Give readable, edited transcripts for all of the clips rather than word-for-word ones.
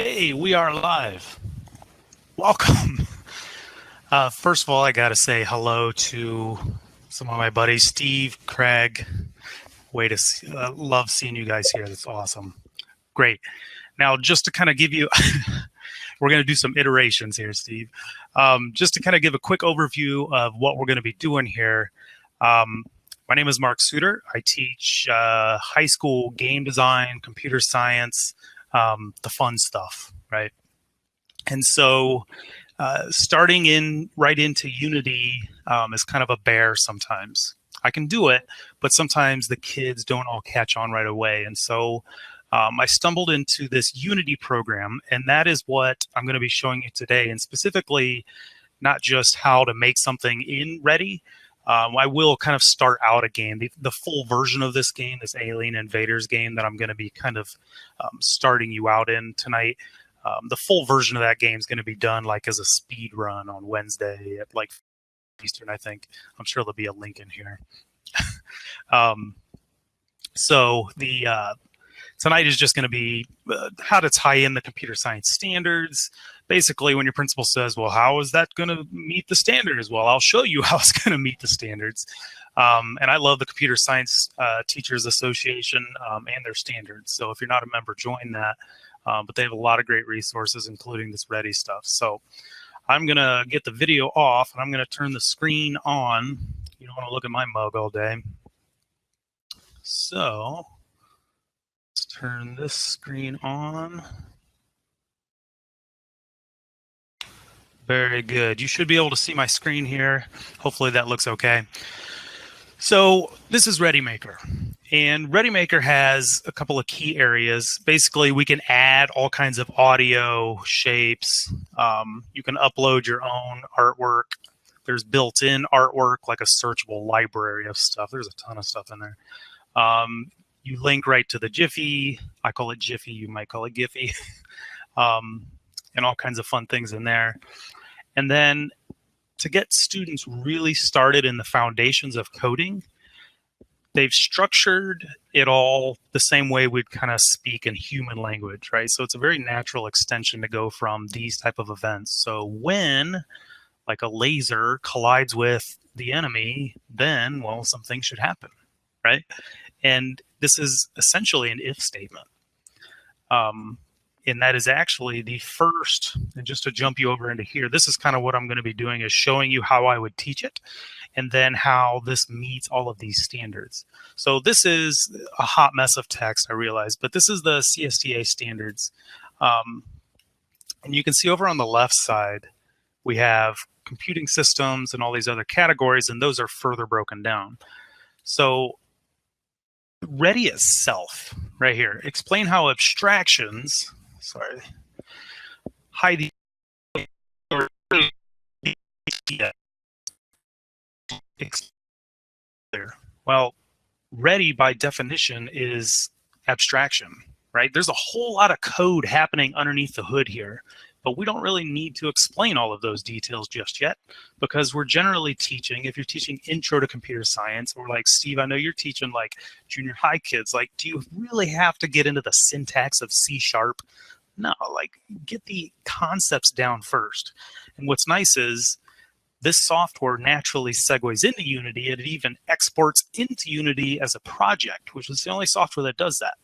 Hey, we are live. Welcome. First of all, I got to say hello to some of my buddies, Steve, Craig. Love seeing you guys here. That's awesome. Great. Now, just to kind of give you, we're going to do some iterations here, Steve. Just to kind of give a quick overview of what we're going to be doing here. My name is Mark Suter. I teach high school game design, computer science, the fun stuff, right? And so starting right into Unity is kind of a bear sometimes. I can do it, but sometimes the kids don't all catch on right away. And so I stumbled into this Unity program, and that is what I'm going to be showing you today. And specifically, not just how to make something in Ready. I will kind of start out a game. The full version of this game, this Alien Invaders game that I'm going to be kind of starting you out in tonight, the full version of that game is going to be done like as a speed run on Wednesday at like Eastern, I think. I'm sure there'll be a link in here. So tonight is just going to be how to tie in the computer science standards. Basically, when your principal says, well, how is that going to meet the standards? Well, I'll show you how it's going to meet the standards. And I love the Computer Science Teachers Association and their standards. So if you're not a member, join that. But they have a lot of great resources, including this Ready stuff. So I'm going to get the video off, and I'm going to turn the screen on. You don't want to look at my mug all day. So let's turn this screen on. Very good. You should be able to see my screen here. Hopefully that looks okay. So this is ReadyMaker. And ReadyMaker has a couple of key areas. Basically, we can add all kinds of audio, shapes. You can upload your own artwork. There's built-in artwork, like a searchable library of stuff. There's a ton of stuff in there. You link right to the Jiffy. I call it Jiffy. You might call it Giphy. And all kinds of fun things in there. And then to get students really started in the foundations of coding, they've structured it all the same way we'd kind of speak in human language, right? So it's a very natural extension to go from these type of events. So when like a laser collides with the enemy, then, well, something should happen, right? And this is essentially an if statement. And that is actually the first, and just to jump you over into here, this is kind of what I'm going to be doing, is showing you how I would teach it, and then how this meets all of these standards. So this is a hot mess of text, I realize, but this is the Csta Standards. And you can see over on the left side, we have computing systems and all these other categories, and those are further broken down. So Ready itself, right here, explain how abstractions, hide the well, Ready by definition is abstraction, right? There's a whole lot of code happening underneath the hood here, but we don't really need to explain all of those details just yet, because we're generally teaching, if you're teaching intro to computer science, or like Steve, I know you're teaching like junior high kids, like, do you really have to get into the syntax of C#? No, like, get the concepts down first. And what's nice is this software naturally segues into Unity, and it even exports into Unity as a project, which is the only software that does that,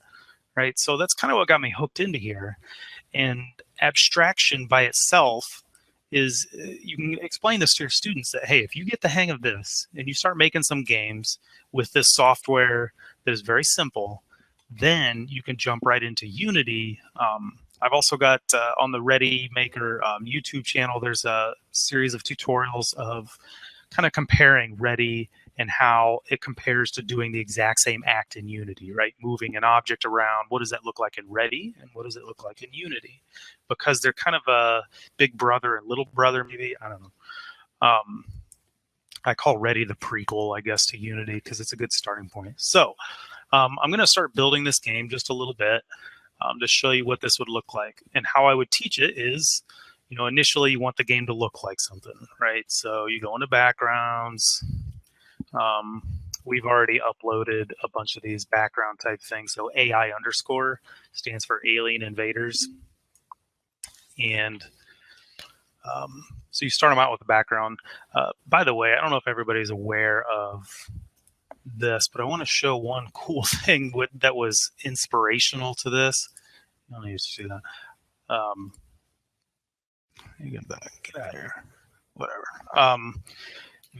right? So that's kind of what got me hooked into here. And abstraction by itself is, you can explain this to your students that, hey, if you get the hang of this and you start making some games with this software that is very simple, then you can jump right into Unity. I've also got on the ReadyMaker YouTube channel, there's a series of tutorials of kind of comparing Ready and how it compares to doing the exact same act in Unity, right? Moving an object around, what does that look like in Ready, and what does it look like in Unity? Because they're kind of a big brother and little brother, maybe, I don't know. I call Ready the prequel, I guess, to Unity, because it's a good starting point. So I'm going to start building this game just a little bit to show you what this would look like. And how I would teach it is, you know, initially you want the game to look like something, right? So you go into backgrounds. We've already uploaded a bunch of these background type things. So AI underscore stands for Alien Invaders. And so you start them out with the background. By the way, I don't know if everybody's aware of this, but I want to show one cool thing that was inspirational to this. I don't need to see that. Get out of here. Whatever.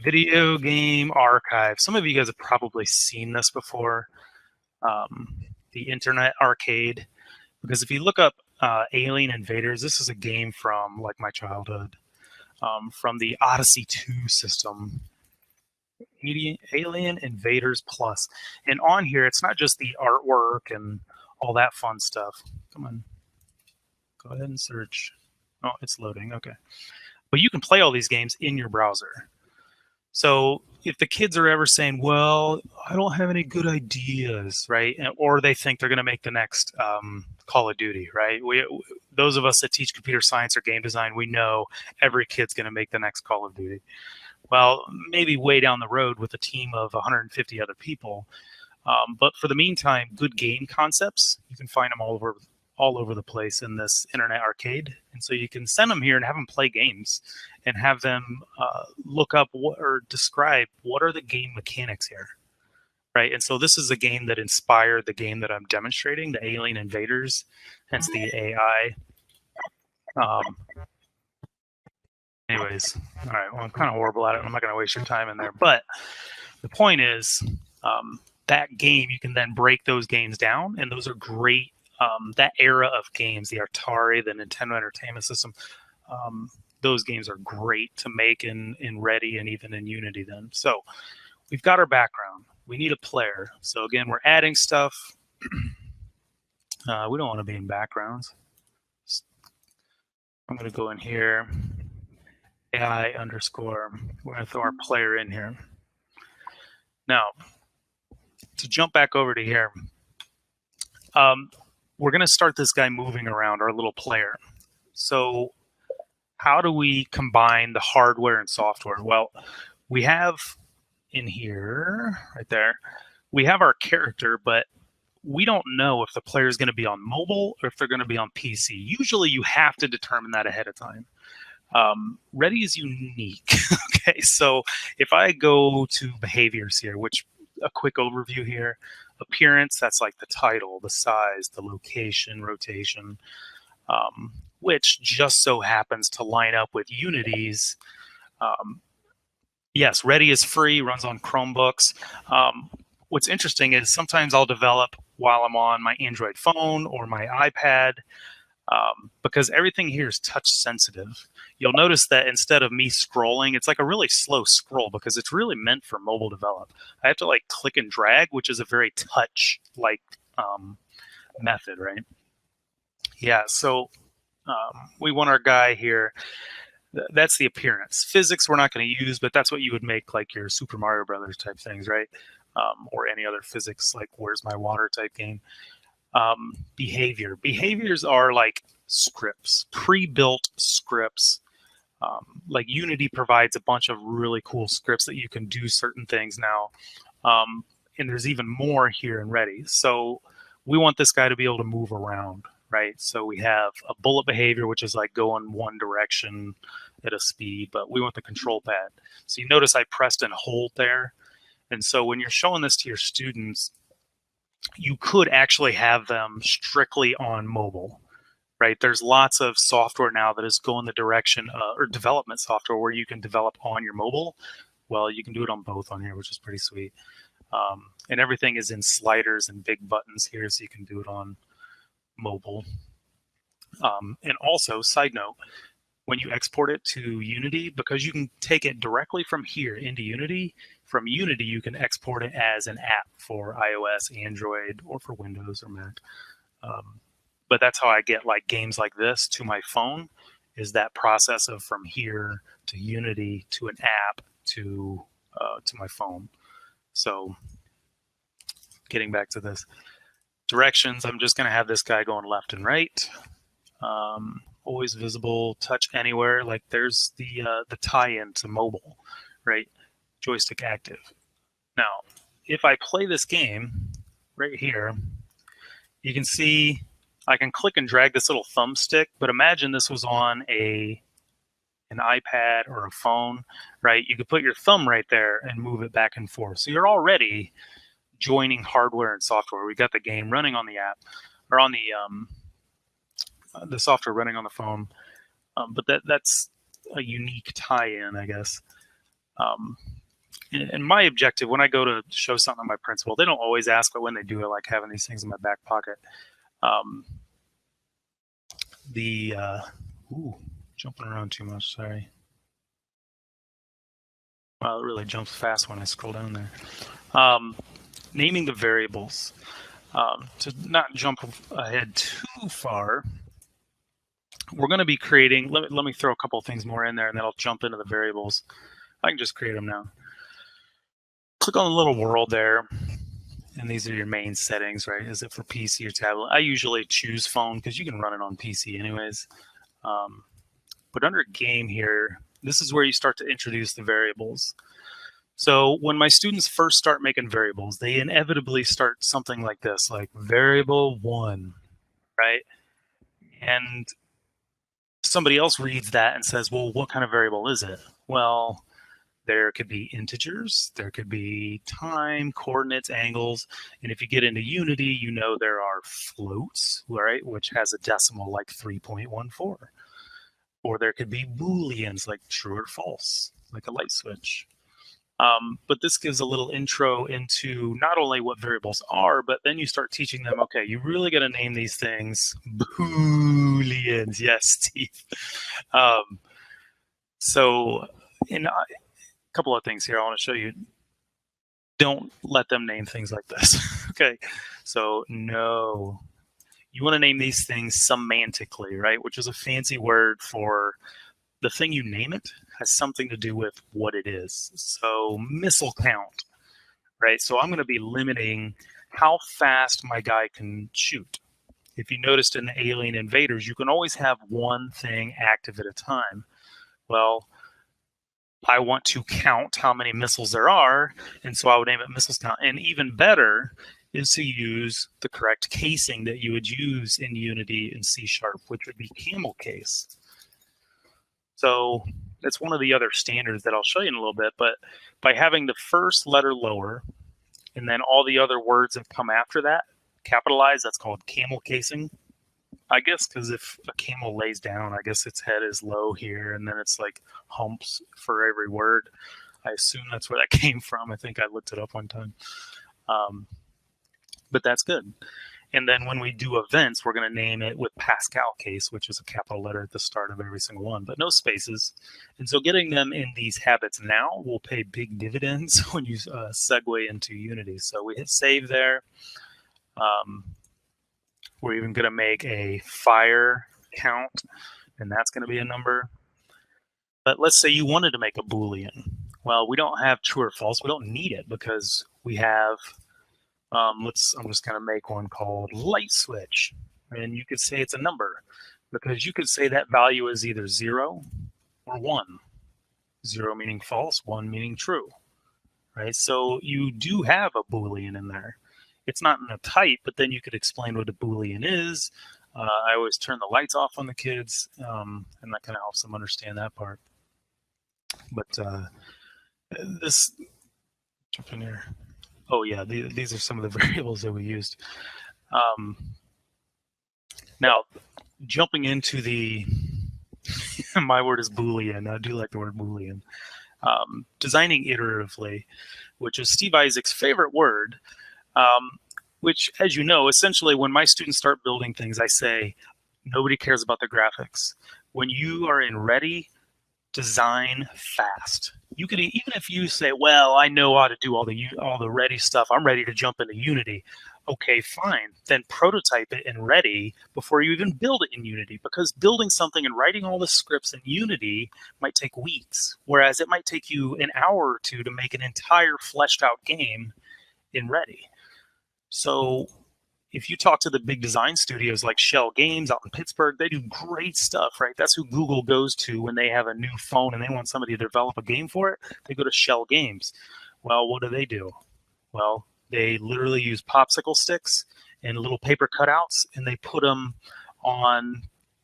Video game archive. Some of you guys have probably seen this before. The Internet Arcade. Because if you look up Alien Invaders, this is a game from like my childhood, from the Odyssey 2 system. Alien Invaders Plus. And on here, it's not just the artwork and all that fun stuff. Come on. Go ahead and search. Oh, it's loading. Okay. But you can play all these games in your browser. So if the kids are ever saying, well, I don't have any good ideas, right? Or they think they're going to make the next Call of Duty, right? Those of us that teach computer science or game design, we know every kid's going to make the next Call of Duty. Well, maybe way down the road with a team of 150 other people. But for the meantime, good game concepts, you can find them all over the place in this Internet Arcade. And so you can send them here and have them play games and have them look up or describe what are the game mechanics here, right? And so this is a game that inspired the game that I'm demonstrating, the Alien Invaders, hence the AI. Anyways, all right, well, I'm kind of horrible at it. I'm not going to waste your time in there. But the point is that game, you can then break those games down, and those are great. That era of games, the Atari, the Nintendo Entertainment System, those games are great to make in Ready and even in Unity then. So we've got our background. We need a player. So again, we're adding stuff. We don't want to be in backgrounds. I'm going to go in here. AI underscore. We're going to throw our player in here. Now, to jump back over to here, we're going to start this guy moving around, our little player. So how do we combine the hardware and software? Well, we have in here, right there, we have our character, but we don't know if the player is going to be on mobile or if they're going to be on PC. Usually you have to determine that ahead of time. Ready is unique. Okay, so if I go to behaviors here, which a quick overview here, appearance, that's like the title, the size, the location, rotation, which just so happens to line up with Unity's. Yes, Ready is free, runs on Chromebooks. What's interesting is sometimes I'll develop while I'm on my Android phone or my iPad, because everything here is touch sensitive. You'll notice that instead of me scrolling, it's like a really slow scroll because it's really meant for mobile develop. I have to like click and drag, which is a very touch-like method, right? Yeah, so we want our guy here. That's the appearance. Physics we're not going to use, but that's what you would make like your Super Mario Brothers type things, right? Or any other physics like Where's My Water type game. Behavior. Behaviors are like scripts, pre-built scripts. Like Unity provides a bunch of really cool scripts that you can do certain things now. And there's even more here in Ready. So we want this guy to be able to move around, right? So we have a bullet behavior, which is like go in one direction at a speed, but we want the control pad. So you notice I pressed and hold there. And so when you're showing this to your students, you could actually have them strictly on mobile, right? There's lots of software now that is going the direction, or development software where you can develop on your mobile. Well, you can do it on both on here, which is pretty sweet. And everything is in sliders and big buttons here, so you can do it on mobile. And also, side note, when you export it to Unity, because you can take it directly from here into Unity, from Unity you can export it as an app for iOS, Android, or for Windows or Mac. But that's how I get like games like this to my phone, is that process of from here to Unity to an app to my phone. So getting back to this, directions, I'm just going to have this guy going left and right. Always visible, touch anywhere. Like there's the tie-in to mobile, right? Joystick active. Now, if I play this game right here, you can see I can click and drag this little thumbstick, but imagine this was on an iPad or a phone, right? You could put your thumb right there and move it back and forth. So you're already joining hardware and software. We got the game running on the app, or on the software running on the phone. But that's a unique tie-in, I guess. And my objective when I go to show something to my principal, they don't always ask, but when they do, I like having these things in my back pocket. Jumping around too much, sorry. Well, it really jumps fast when I scroll down there. Naming the variables. To not jump ahead too far, we're going to be creating, let me throw a couple of things more in there, and then I'll jump into the variables. I can just create them now. Click on the little world there, and these are your main settings, right? Is it for PC or tablet? I usually choose phone because you can run it on PC anyways. But under game here, this is where you start to introduce the variables. So when my students first start making variables, they inevitably start something like this, like variable 1, right? And somebody else reads that and says, well, what kind of variable is it? Well, there could be integers, there could be time, coordinates, angles, and if you get into Unity, you know there are floats, right, which has a decimal like 3.14. Or there could be Booleans like true or false, like a light switch. But this gives a little intro into not only what variables are, but then you start teaching them, okay, you really got to name these things Booleans. Yes, Steve. So in a couple of things here I want to show you. Don't let them name things like this. Okay, so no. You want to name these things semantically, right? Which is a fancy word for the thing you name it has something to do with what it is. So missile count, right? So I'm going to be limiting how fast my guy can shoot. If you noticed in the Alien Invaders, you can always have one thing active at a time. Well, I want to count how many missiles there are, and so I would name it missiles count. And even better is to use the correct casing that you would use in Unity and C#, which would be camel case. So that's one of the other standards that I'll show you in a little bit, but by having the first letter lower and then all the other words that come after that capitalized, that's called camel casing. I guess because if a camel lays down, I guess its head is low here, and then it's like humps for every word. I assume that's where that came from. I think I looked it up one time. But that's good. And then when we do events, we're going to name it with Pascal case, which is a capital letter at the start of every single one, but no spaces. And so getting them in these habits now will pay big dividends when you segue into Unity. So we hit save there. We're even going to make a fire count, and that's going to be a number. But let's say you wanted to make a Boolean. Well, we don't have true or false. We don't need it because we have, I'm just going to make one called light switch. And you could say it's a number because you could say that value is either 0 or 1. 0 meaning false, 1 meaning true, right? So you do have a Boolean in there. It's not in a type, but then you could explain what a Boolean is. I always turn the lights off on the kids, and that kind of helps them understand that part. But this, jump in here. Oh yeah, these are some of the variables that we used. Now, jumping into the, my word is Boolean. I do like the word Boolean. Designing iteratively, which is Steve Isaac's favorite word. Which, as you know, essentially when my students start building things, I say, nobody cares about the graphics. When you are in ready, design fast. You could, even if you say, well, I know how to do all the ready stuff, I'm ready to jump into Unity. Okay, fine. Then prototype it in ready before you even build it in Unity, because building something and writing all the scripts in Unity might take weeks, whereas it might take you an hour or two to make an entire fleshed out game in ready. So if you talk to the big design studios like Shell Games out in Pittsburgh, they do great stuff, right? That's who Google goes to when they have a new phone and they want somebody to develop a game for it. They go to Shell Games. Well, what do? Well, they literally use popsicle sticks and little paper cutouts, and they put them on,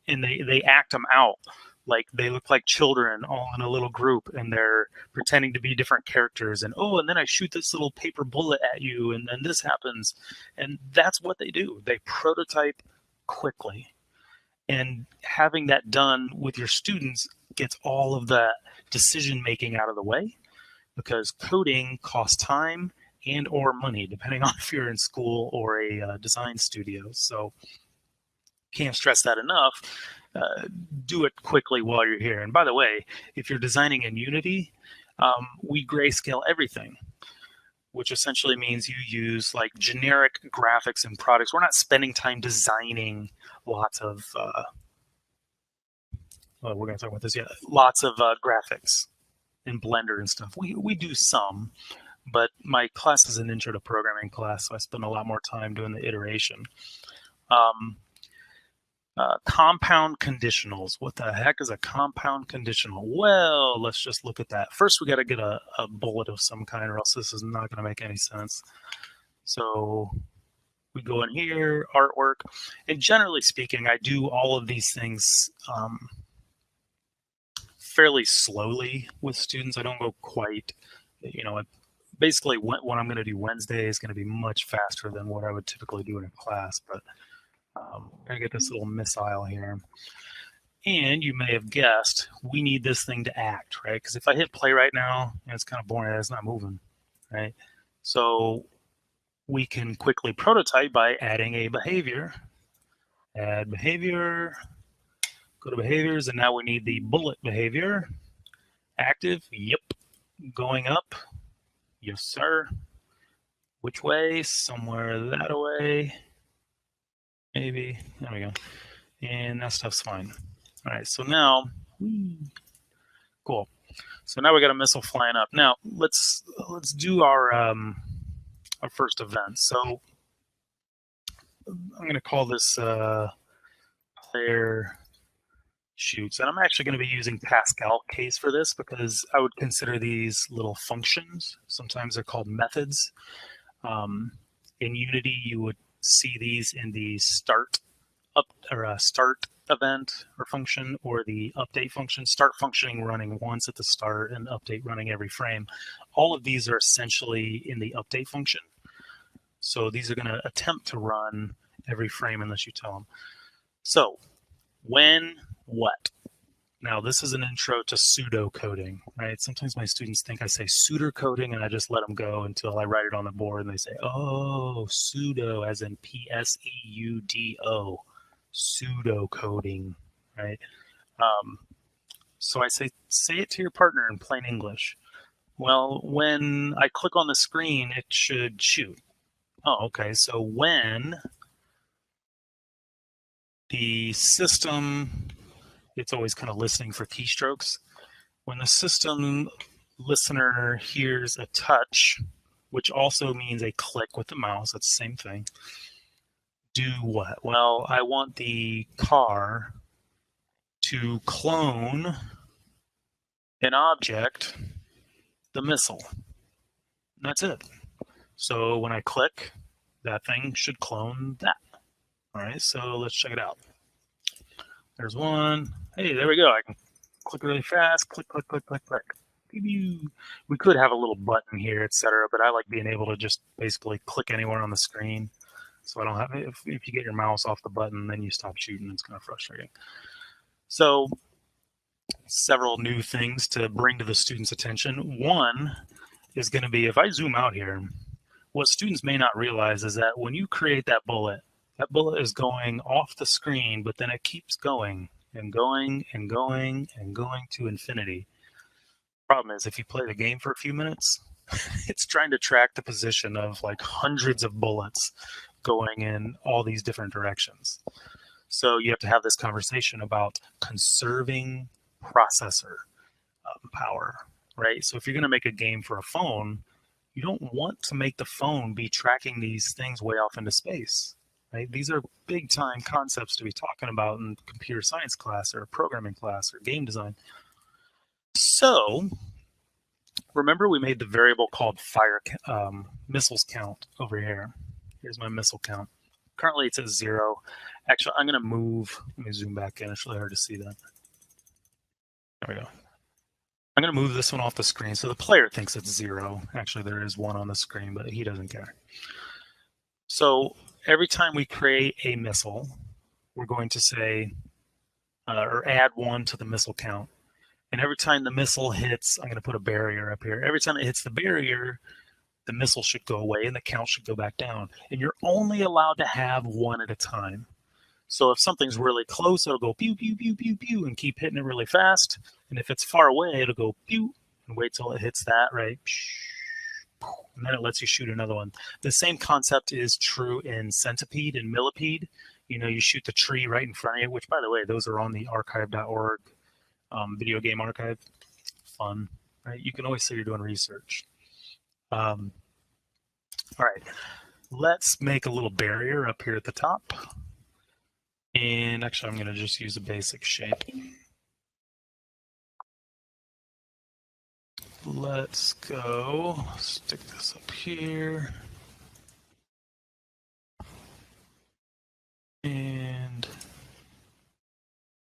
and they act them out. Like they look like children all in a little group, and they're pretending to be different characters. And oh, and then I shoot this little paper bullet at you, and then this happens. And that's what they do. They prototype quickly. And having that done with your students gets all of that decision making out of the way, because coding costs time and or money, depending on if you're in school or a design studio. So can't stress that enough. Do it quickly while you're here. And by the way, if you're designing in Unity, we grayscale everything, which essentially means you use like generic graphics and products. We're not spending time designing lots of, well, we're going to talk about this yet, lots of graphics in Blender and stuff. We do some, but my class is an intro to programming class, so I spend a lot more time doing the iteration. Compound conditionals. What the heck is a compound conditional? Well, let's just look at that. First, we got to get a bullet of some kind, or else this is not going to make any sense. So we go in here, artwork, and generally speaking, I do all of these things fairly slowly with students. I don't go quite, basically what I'm going to do Wednesday is going to be much faster than what I would typically do in a class, but I'm going to get this little missile here. And you may have guessed, we need this thing to act, right? Because if I hit play right now, it's kind of boring. It's not moving, right? So we can quickly prototype by adding a behavior. Add behavior, go to behaviors, and now we need the bullet behavior. Active, yep. Going up, yes, sir. Which way? Somewhere that way. Maybe, there we go. And that stuff's fine. All right, so now, cool. So now we got a missile flying up. Now let's do our first event. So I'm going to call this player shoots, and I'm actually going to be using Pascal case for this because I would consider these little functions. Sometimes they're called methods. In Unity, you would see these in the start event or function, or the update function. Start functioning running once at the start, and update running every frame. All of these are essentially in the update function. So these are going to attempt to run every frame unless you tell them. So when, what? Now this is an intro to pseudo coding, right? Sometimes my students think I say pseudo coding and I just let them go until I write it on the board and they say, oh, pseudo as in P-S-E-U-D-O, pseudo coding, right? So I say it to your partner in plain English. Well, when I click on the screen, it should shoot. Oh, okay, so when the system, it's always kind of listening for keystrokes. When the system listener hears a touch, which also means a click with the mouse, that's the same thing, do what? Well, I want the car to clone an object, the missile. And that's it. So when I click, that thing should clone that. All right, so let's check it out. There's one. Hey, there we go. I can click really fast. Click, click, click, click, click. We could have a little button here, etc., but I like being able to just basically click anywhere on the screen. So I don't have, if you get your mouse off the button, then you stop shooting. It's kind of frustrating. So several new things to bring to the student's attention. One is going to be, if I zoom out here, what students may not realize is that when you create that bullet is going off the screen, but then it keeps going and going and going and going to infinity. Problem is, if you play the game for a few minutes, it's trying to track the position of like hundreds of bullets going in all these different directions. So you have to have this conversation about conserving processor power, right? So if you're going to make a game for a phone, you don't want to make the phone be tracking these things way off into space, right? These are big time concepts to be talking about in computer science class or programming class or game design. So remember we made the variable called missiles count over here. Here's my missile count. Currently it's at 0. Actually, I'm going to move. Let me zoom back in. It's really hard to see that. There we go. I'm going to move this one off the screen so the player thinks it's 0. Actually, there is 1 on the screen, but he doesn't care. So every time we create a missile, we're going to say, or add 1 to the missile count. And every time the missile hits, I'm going to put a barrier up here. Every time it hits the barrier, the missile should go away and the count should go back down. And you're only allowed to have 1 at a time. So if something's really close, it'll go pew, pew, pew, pew, pew, and keep hitting it really fast. And if it's far away, it'll go pew, and wait till it hits that, right? And then it lets you shoot another one. The same concept is true in Centipede and Millipede. You know, you shoot the tree right in front of you, which, by the way, those are on the archive.org video game archive. Fun, right? You can always say you're doing research. All right, let's make a little barrier up here at the top. And actually, I'm going to just use a basic shape. Let's go stick this up here. And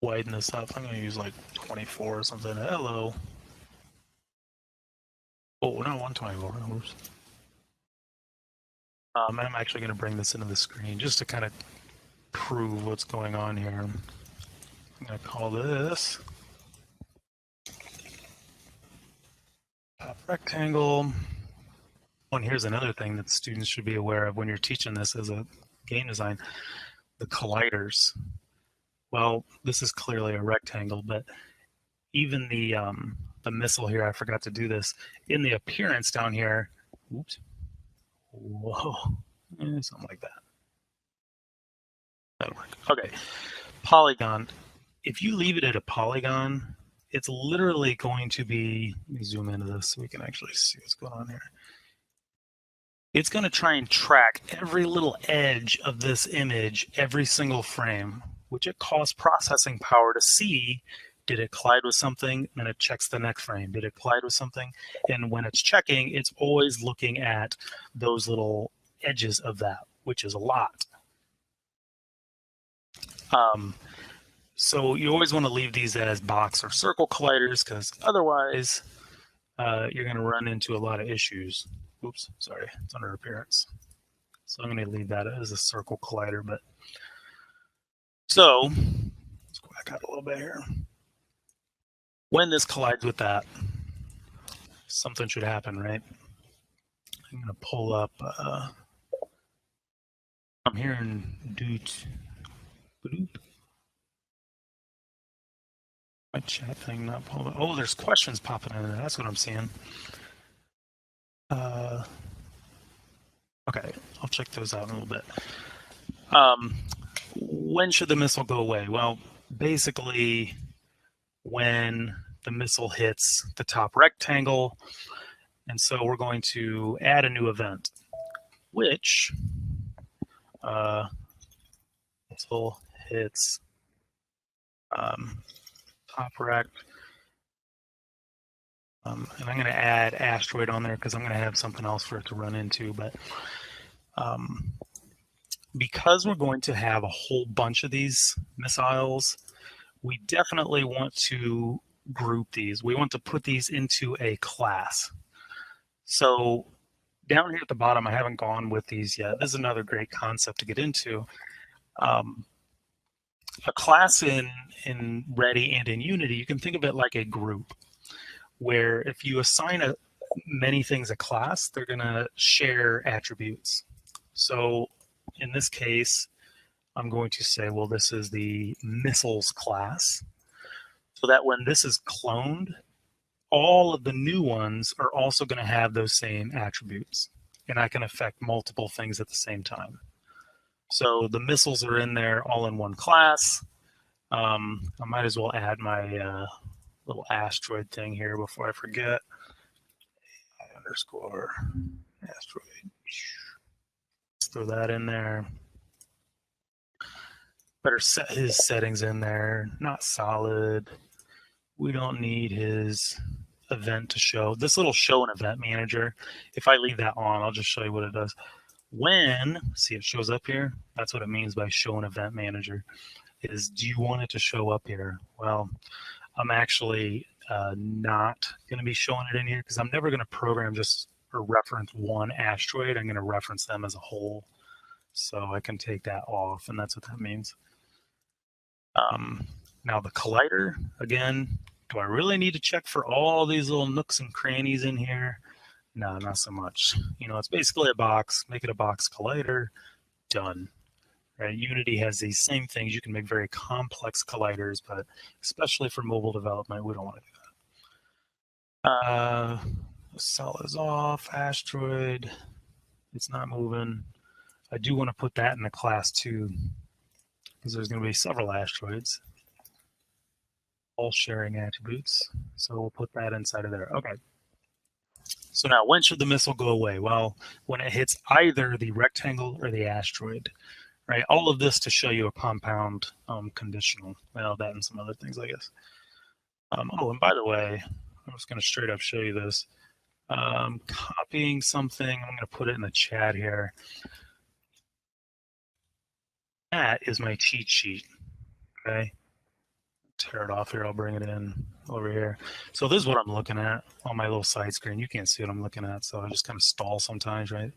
widen this up. I'm going to use like 24 or something. Hello. Oh, no, 124. Oops. I'm actually going to bring this into the screen just to kind of prove what's going on here. I'm going to call this top rectangle. Oh, and here's another thing that students should be aware of when you're teaching this as a game design, the colliders. Well, this is clearly a rectangle, but even the missile here, I forgot to do this. In the appearance down here, oops, whoa, something like that. That'll work. Okay, polygon. If you leave it at a polygon, it's literally going to be, let me zoom into this so we can actually see what's going on here. It's going to try and track every little edge of this image every single frame, which it costs processing power to see. Did it collide with something? Then it checks the next frame. Did it collide with something? And when it's checking, it's always looking at those little edges of that, which is a lot. So you always want to leave these as box or circle colliders, because otherwise you're going to run into a lot of issues. Oops, sorry, it's under appearance. So I'm going to leave that as a circle collider. But so let's go back out a little bit here. When this collides with that, something should happen, right? I'm going to pull up. I'm hearing doot. My chat thing not pulled up. Oh, there's questions popping in there. That's what I'm seeing. Okay, I'll check those out in a little bit. When should the missile go away? Well, basically when the missile hits the top rectangle. And so we're going to add a new event, which missile hits top rect. And I'm going to add asteroid on there because I'm going to have something else for it to run into. But because we're going to have a whole bunch of these missiles, we definitely want to group these. We want to put these into a class. So down here at the bottom, I haven't gone with these yet. This is another great concept to get into. A class in Ready and in Unity, you can think of it like a group, where if you assign many things a class, they're going to share attributes. So in this case, I'm going to say, well, this is the missiles class, so that when this is cloned, all of the new ones are also going to have those same attributes, and I can affect multiple things at the same time. So the missiles are in there all in one class. I might as well add my little asteroid thing here before I forget. Underscore asteroid. Let's throw that in there. Better set his settings in there. Not solid. We don't need his event to show. This little show an event manager, if I leave that on, I'll just show you what it does. When, see it shows up here, that's what it means by show an event manager, is do you want it to show up here? Well, I'm actually not going to be showing it in here because I'm never going to program just or reference one asteroid. I'm going to reference them as a whole. So I can take that off, and that's what that means. Now the collider, again, do I really need to check for all these little nooks and crannies in here? No, not so much. You know, it's basically a box. Make it a box collider. Done. Right? Unity has these same things. You can make very complex colliders, but especially for mobile development, we don't want to do that. Cell is off. Asteroid. It's not moving. I do want to put that in the class too, because there's going to be several asteroids, all sharing attributes. So we'll put that inside of there. Okay. So now, when should the missile go away? Well, when it hits either the rectangle or the asteroid, right? All of this to show you a compound conditional. Well, that and some other things, I guess. Oh, and by the way, I'm just going to straight up show you this. Copying something, I'm going to put it in the chat here. That is my cheat sheet, okay? Tear it off here, I'll bring it in over here. So this is what I'm looking at on my little side screen. You can't see what I'm looking at, so I just kind of stall sometimes, right?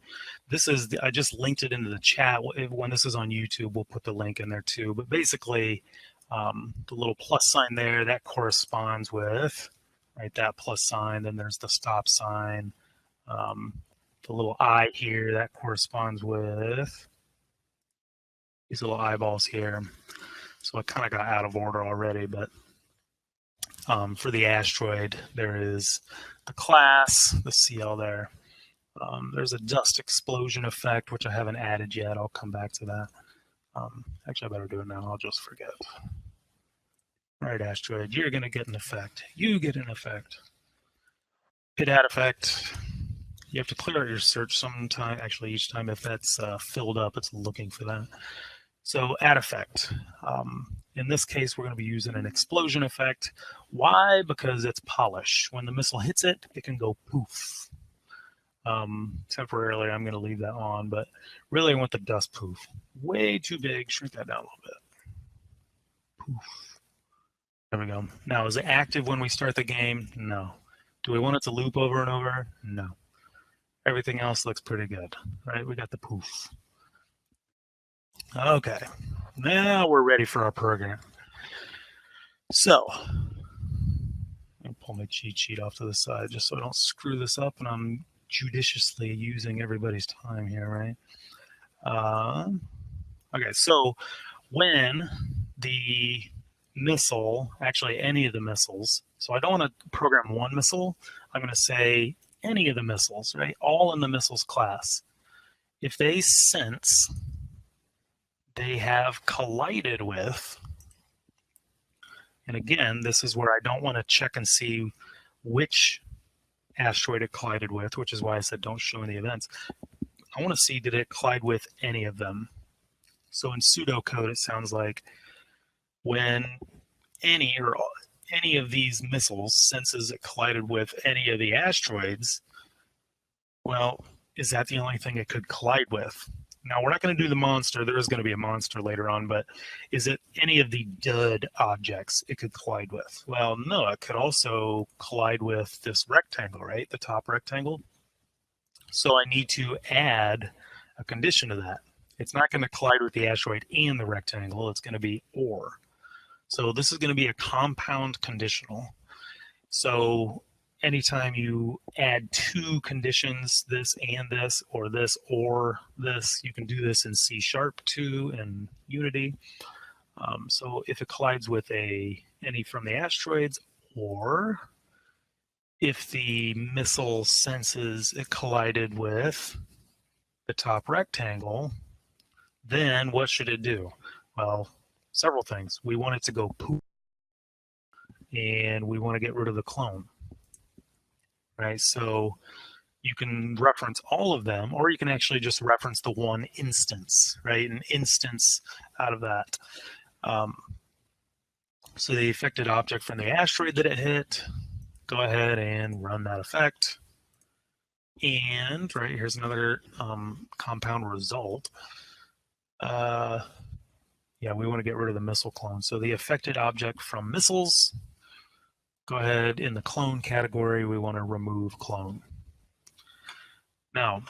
This is, I just linked it into the chat. When this is on YouTube, we'll put the link in there too. But basically, the little plus sign there, that corresponds with, right, that plus sign. Then there's the stop sign. The little eye here, that corresponds with these little eyeballs here. So I kind of got out of order already, but for the asteroid, there is the class, the CL there. There's a dust explosion effect, which I haven't added yet. I'll come back to that. Actually, I better do it now. I'll just forget. All right, asteroid, you're going to get an effect. You get an effect. Hit add effect. You have to clear out your search sometime. Actually, each time if that's filled up, it's looking for that. So add effect. In this case, we're going to be using an explosion effect. Why? Because it's polish. When the missile hits it, it can go poof. Temporarily, I'm going to leave that on, but really I want the dust poof. Way too big. Shrink that down a little bit. Poof. There we go. Now, is it active when we start the game? No. Do we want it to loop over and over? No. Everything else looks pretty good, right? We got the poof. Okay, now we're ready for our program. So, I'll pull my cheat sheet off to the side just so I don't screw this up and I'm judiciously using everybody's time here, right? Okay, so when the missile, actually any of the missiles, so I don't want to program one missile, I'm going to say any of the missiles, right? All in the missiles class. If they sense they have collided with, and again, this is where I don't want to check and see which asteroid it collided with, which is why I said don't show any events. I want to see, did it collide with any of them? So in pseudocode, it sounds like when any of these missiles senses it collided with any of the asteroids, well, is that the only thing it could collide with? Now, we're not going to do the monster. There is going to be a monster later on, but is it any of the dud objects it could collide with? Well, no, it could also collide with this rectangle, right? The top rectangle. So I need to add a condition to that. It's not going to collide with the asteroid and the rectangle. It's going to be or. So this is going to be a compound conditional. So anytime you add two conditions, this and this, or this or this, you can do this in C# too in Unity. So if it collides with any from the asteroids, or if the missile senses it collided with the top rectangle, then what should it do? Well, several things. We want it to go poof, and we want to get rid of the clone. Right, so you can reference all of them, or you can actually just reference the one instance, right? An instance out of that. So the affected object from the asteroid that it hit, go ahead and run that effect. And right here's another compound result. Yeah, we want to get rid of the missile clone. So the affected object from missiles, go ahead in the clone category, we want to remove clone. Now,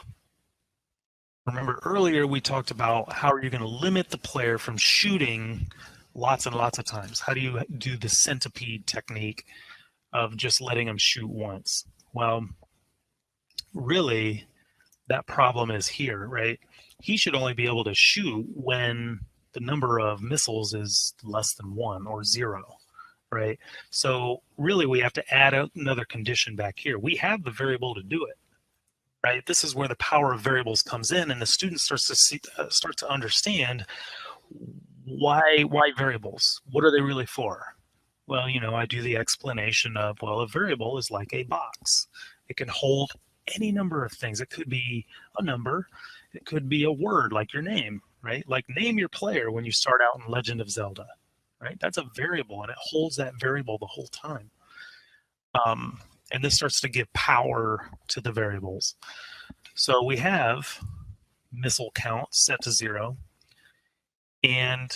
remember earlier we talked about how are you going to limit the player from shooting lots and lots of times? How do you do the centipede technique of just letting them shoot once? Well, really, that problem is here, right? He should only be able to shoot when the number of missiles is less than 1 or 0, right? So really we have to add another condition back here. We have the variable to do it, right? This is where the power of variables comes in, and the student starts to understand why variables? What are they really for? Well, I do the explanation of, well, a variable is like a box. It can hold any number of things. It could be a number. It could be a word like your name, right? Like name your player when you start out in Legend of Zelda, right? That's a variable, and it holds that variable the whole time. And this starts to give power to the variables. So we have missile count set to 0, and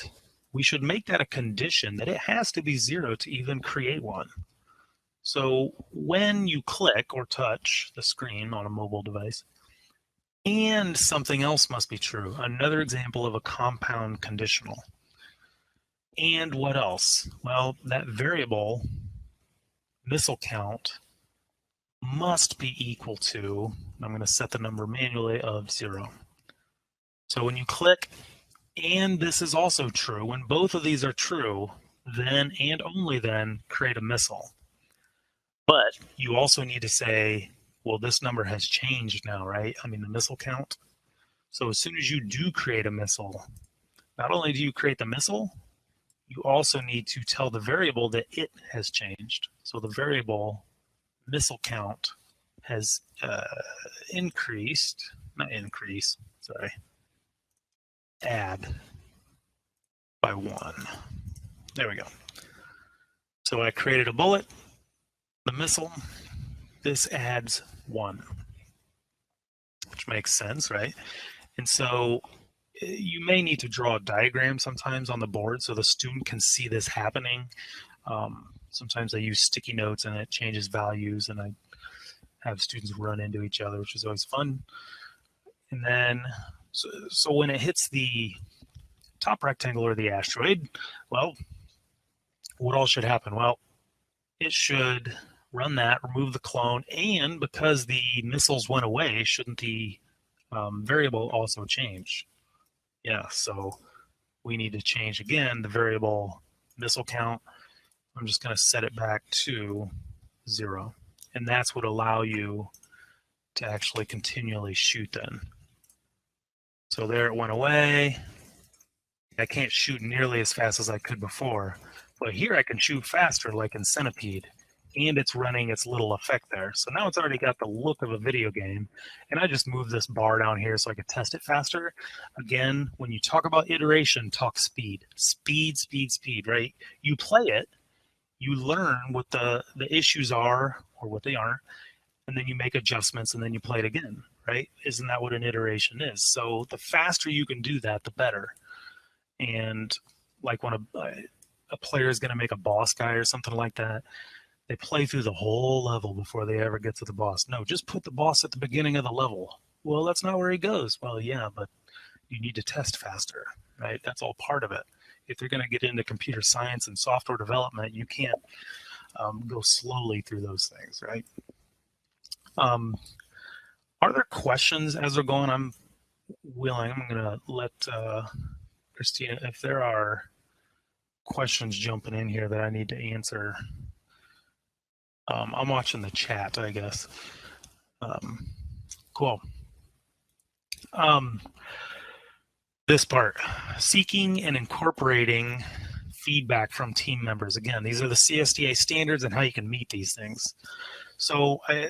we should make that a condition that it has to be 0 to even create one. So when you click or touch the screen on a mobile device, and something else must be true. Another example of a compound conditional. And what else? Well, that variable missile count must be equal to, I'm going to set the number manually, of 0. So when you click, and this is also true, when both of these are true, then and only then create a missile. But you also need to say, well, this number has changed now, right? I mean, the missile count. So as soon as you do create a missile, not only do you create the missile, you also need to tell the variable that it has changed. So the variable missile count has increased, not increase, sorry, add by 1. There we go. So I created a bullet, the missile, this adds 1, which makes sense, right? And so you may need to draw a diagram sometimes on the board so the student can see this happening. Sometimes I use sticky notes and it changes values, and I have students run into each other, which is always fun. And then, so when it hits the top rectangle or the asteroid, well, what all should happen? Well, it should run that, remove the clone, and because the missiles went away, shouldn't the variable also change? Yeah, so we need to change again the variable missile count. I'm just going to set it back to 0. And that's what allow you to actually continually shoot then. So there it went away. I can't shoot nearly as fast as I could before, but here I can shoot faster like in Centipede, and it's running its little effect there. So now it's already got the look of a video game, and I just moved this bar down here so I could test it faster. Again, when you talk about iteration, talk speed. Speed, speed, speed, right? You play it, you learn what the issues are or what they aren't, and then you make adjustments, and then you play it again, right? Isn't that what an iteration is? So the faster you can do that, the better. And like when a player is going to make a boss guy or something like that, they play through the whole level before they ever get to the boss. No, just put the boss at the beginning of the level. Well, that's not where he goes. Well, yeah, but you need to test faster, right? That's all part of it. If you're going to get into computer science and software development, you can't go slowly through those things, right? Are there questions as we're going? I'm willing. I'm going to let Christina, if there are questions jumping in here that I need to answer. I'm watching the chat, I guess. Cool. This part, seeking and incorporating feedback from team members. Again, these are the Csta standards and how you can meet these things. So I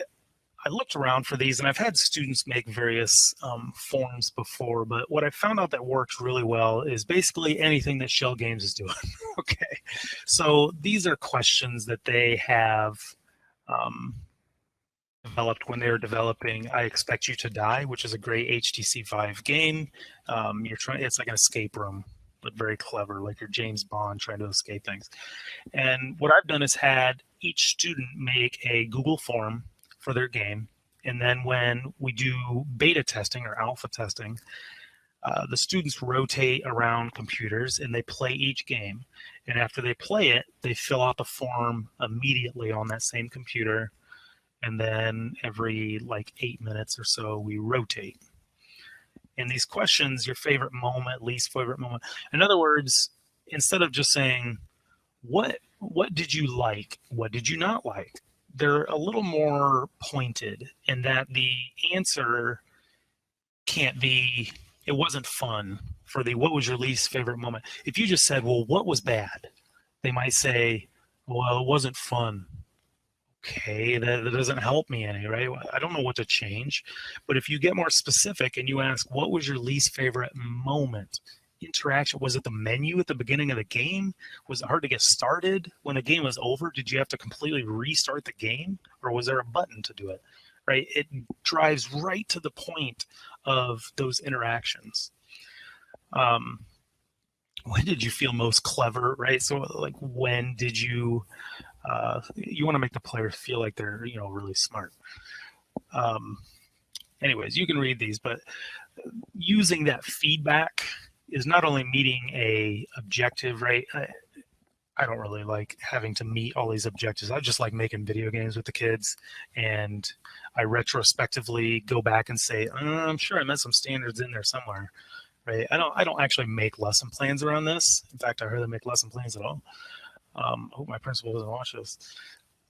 looked around for these, and I've had students make various forms before, but what I found out that works really well is basically anything that Shell Games is doing. Okay, so these are questions that they have developed when they were developing I Expect You to Die, which is a great HTC Vive game. It's like an escape room, but very clever, like you're James Bond trying to escape things. And what I've done is had each student make a Google form for their game. And then when we do beta testing or alpha testing, the students rotate around computers and they play each game. And after they play it, they fill out the form immediately on that same computer. And then every like 8 minutes or so, we rotate. And these questions, your favorite moment, least favorite moment. In other words, instead of just saying, what did you like? What did you not like? They're a little more pointed in that the answer can't be, it wasn't fun for the what was your least favorite moment. If you just said, well, what was bad? They might say, well, it wasn't fun. Okay, that doesn't help me any, right? I don't know what to change. But if you get more specific and you ask, what was your least favorite moment? Interaction, was it the menu at the beginning of the game? Was it hard to get started when the game was over? Did you have to completely restart the game, or was there a button to do it? Right, it drives right to the point of those interactions. When did you feel most clever, right? So like, when did you you want to make the player feel like they're really smart. Anyways, you can read these, but using that feedback is not only meeting a objective, right? I don't really like having to meet all these objectives. I just like making video games with the kids, and I retrospectively go back and say, I'm sure I met some standards in there somewhere, right? I don't actually make lesson plans around this. In fact, I hardly make lesson plans at all. I hope my principal doesn't watch this.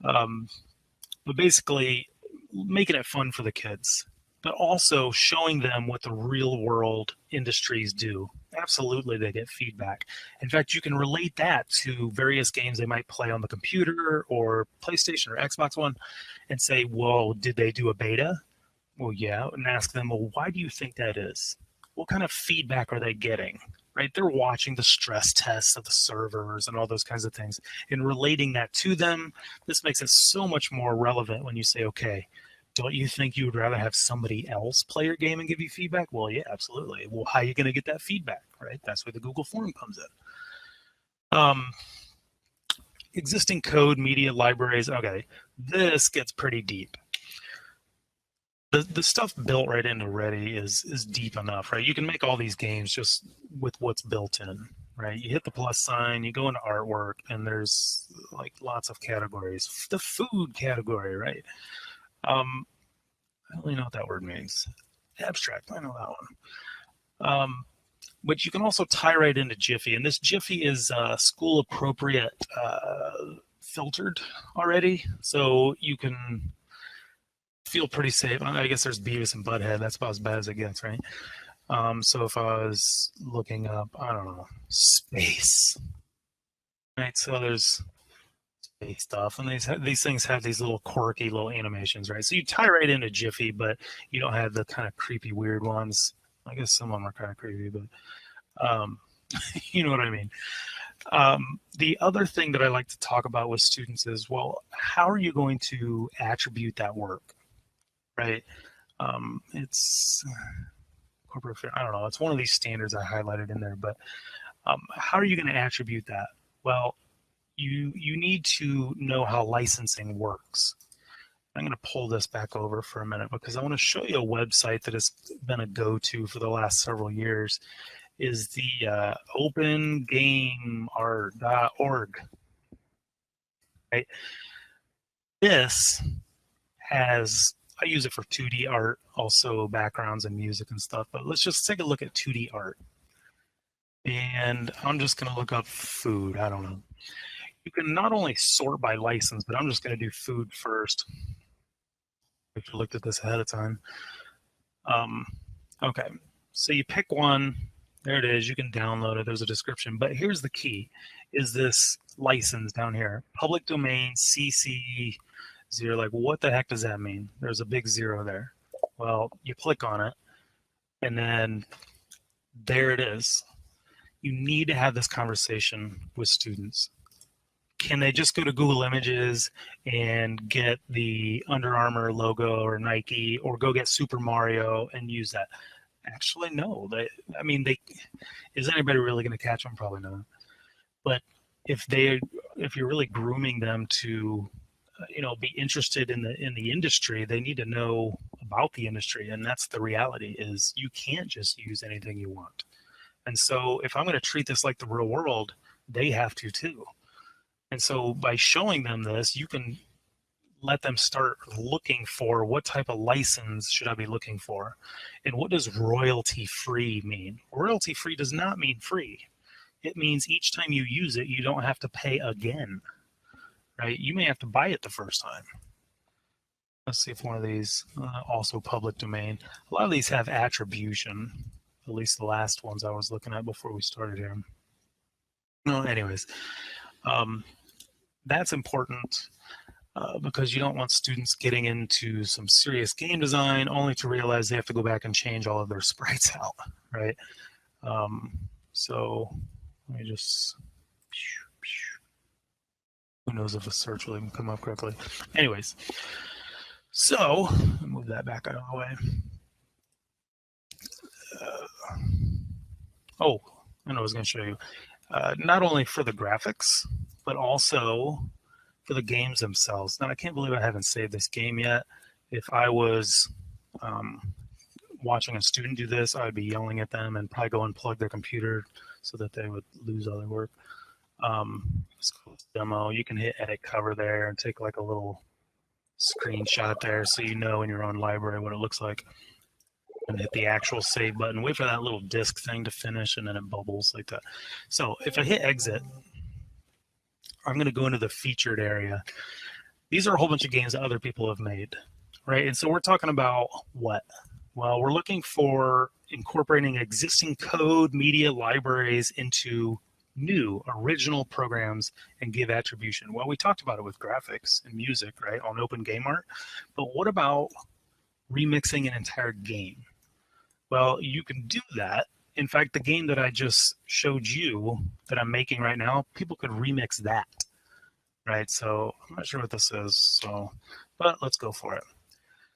But basically, making it fun for the kids, but also showing them what the real world industries do. Absolutely, they get feedback. In fact, you can relate that to various games they might play on the computer or PlayStation or Xbox One and say, well, did they do a beta? Well, yeah, and ask them, well, why do you think that is? What kind of feedback are they getting? Right? They're watching the stress tests of the servers and all those kinds of things and relating that to them. This makes it so much more relevant when you say, okay, don't you think you would rather have somebody else play your game and give you feedback? Well, yeah, absolutely. Well, how are you going to get that feedback, right? That's where the Google form comes in. Existing code, media, libraries. Okay, this gets pretty deep. The stuff built right into Ready is deep enough, right? You can make all these games just with what's built in, right? You hit the plus sign, you go into artwork, and there's like lots of categories. The food category, right? I don't really know what that word means. Abstract, I know that one. But you can also tie right into Jiffy, and this Jiffy is school appropriate filtered already, so you can feel pretty safe. I guess there's Beavis and Butthead. That's about as bad as it gets, right? So if I was looking up, I don't know, space, right? So there's space stuff, and these things have these little quirky little animations, right? So you tie right into Jiffy, but you don't have the kind of creepy, weird ones. I guess some of them are kind of creepy, but you know what I mean. The other thing that I like to talk about with students is, well, how are you going to attribute that work? Right? It's corporate. I don't know. It's one of these standards I highlighted in there, but how are you going to attribute that? Well, you need to know how licensing works. I'm going to pull this back over for a minute because I want to show you a website that has been a go-to for the last several years. Is the opengameart.org. Right? This has, I use it for 2D art, also backgrounds and music and stuff, but let's just take a look at 2D art. And I'm just going to look up food. I don't know. You can not only sort by license, but I'm just going to do food first. I looked at this ahead of time. Okay, so you pick one. There it is. You can download it. There's a description. But here's the key, is this license down here. Public domain CC 0. Like, what the heck does that mean? There's a big 0 there. Well, you click on it, and then there it is. You need to have this conversation with students. can they just go to Google Images and get the Under Armour logo or Nike, or go get Super Mario and use that? Actually, no. Is anybody really going to catch them? Probably not. But if you're really grooming them to be interested in the industry, they need to know about the industry, and that's the reality. Is you can't just use anything you want. And so if I'm going to treat this like the real world, they have to too. And so by showing them this, you can let them start looking for, what type of license should I be looking for? And what does royalty free mean? Royalty free does not mean free. It means each time you use it, you don't have to pay again, right? You may have to buy it the first time. Let's see if one of these, also public domain. A lot of these have attribution, at least the last ones I was looking at before we started here. No, anyways, that's important because you don't want students getting into some serious game design only to realize they have to go back and change all of their sprites out, right? So let me just, who knows if a search will even come up correctly. Anyways, so move that back out of the way. Oh, I know I was going to show you. Not only for the graphics, but also for the games themselves. Now, I can't believe I haven't saved this game yet. If I was watching a student do this, I would be yelling at them and probably go unplug their computer so that they would lose all their work. Let's call this demo. You can hit edit cover there and take like a little screenshot there so you know in your own library what it looks like. And hit the actual save button. Wait for that little disk thing to finish, and then it bubbles like that. So if I hit exit, I'm going to go into the featured area. These are a whole bunch of games that other people have made, right? And so we're talking about what? Well, we're looking for incorporating existing code, media, libraries into new original programs and give attribution. Well, we talked about it with graphics and music, right, on Open Game Art. But what about remixing an entire game? Well, you can do that. In fact, the game that I just showed you that I'm making right now, people could remix that, right? So I'm not sure what this is, but let's go for it.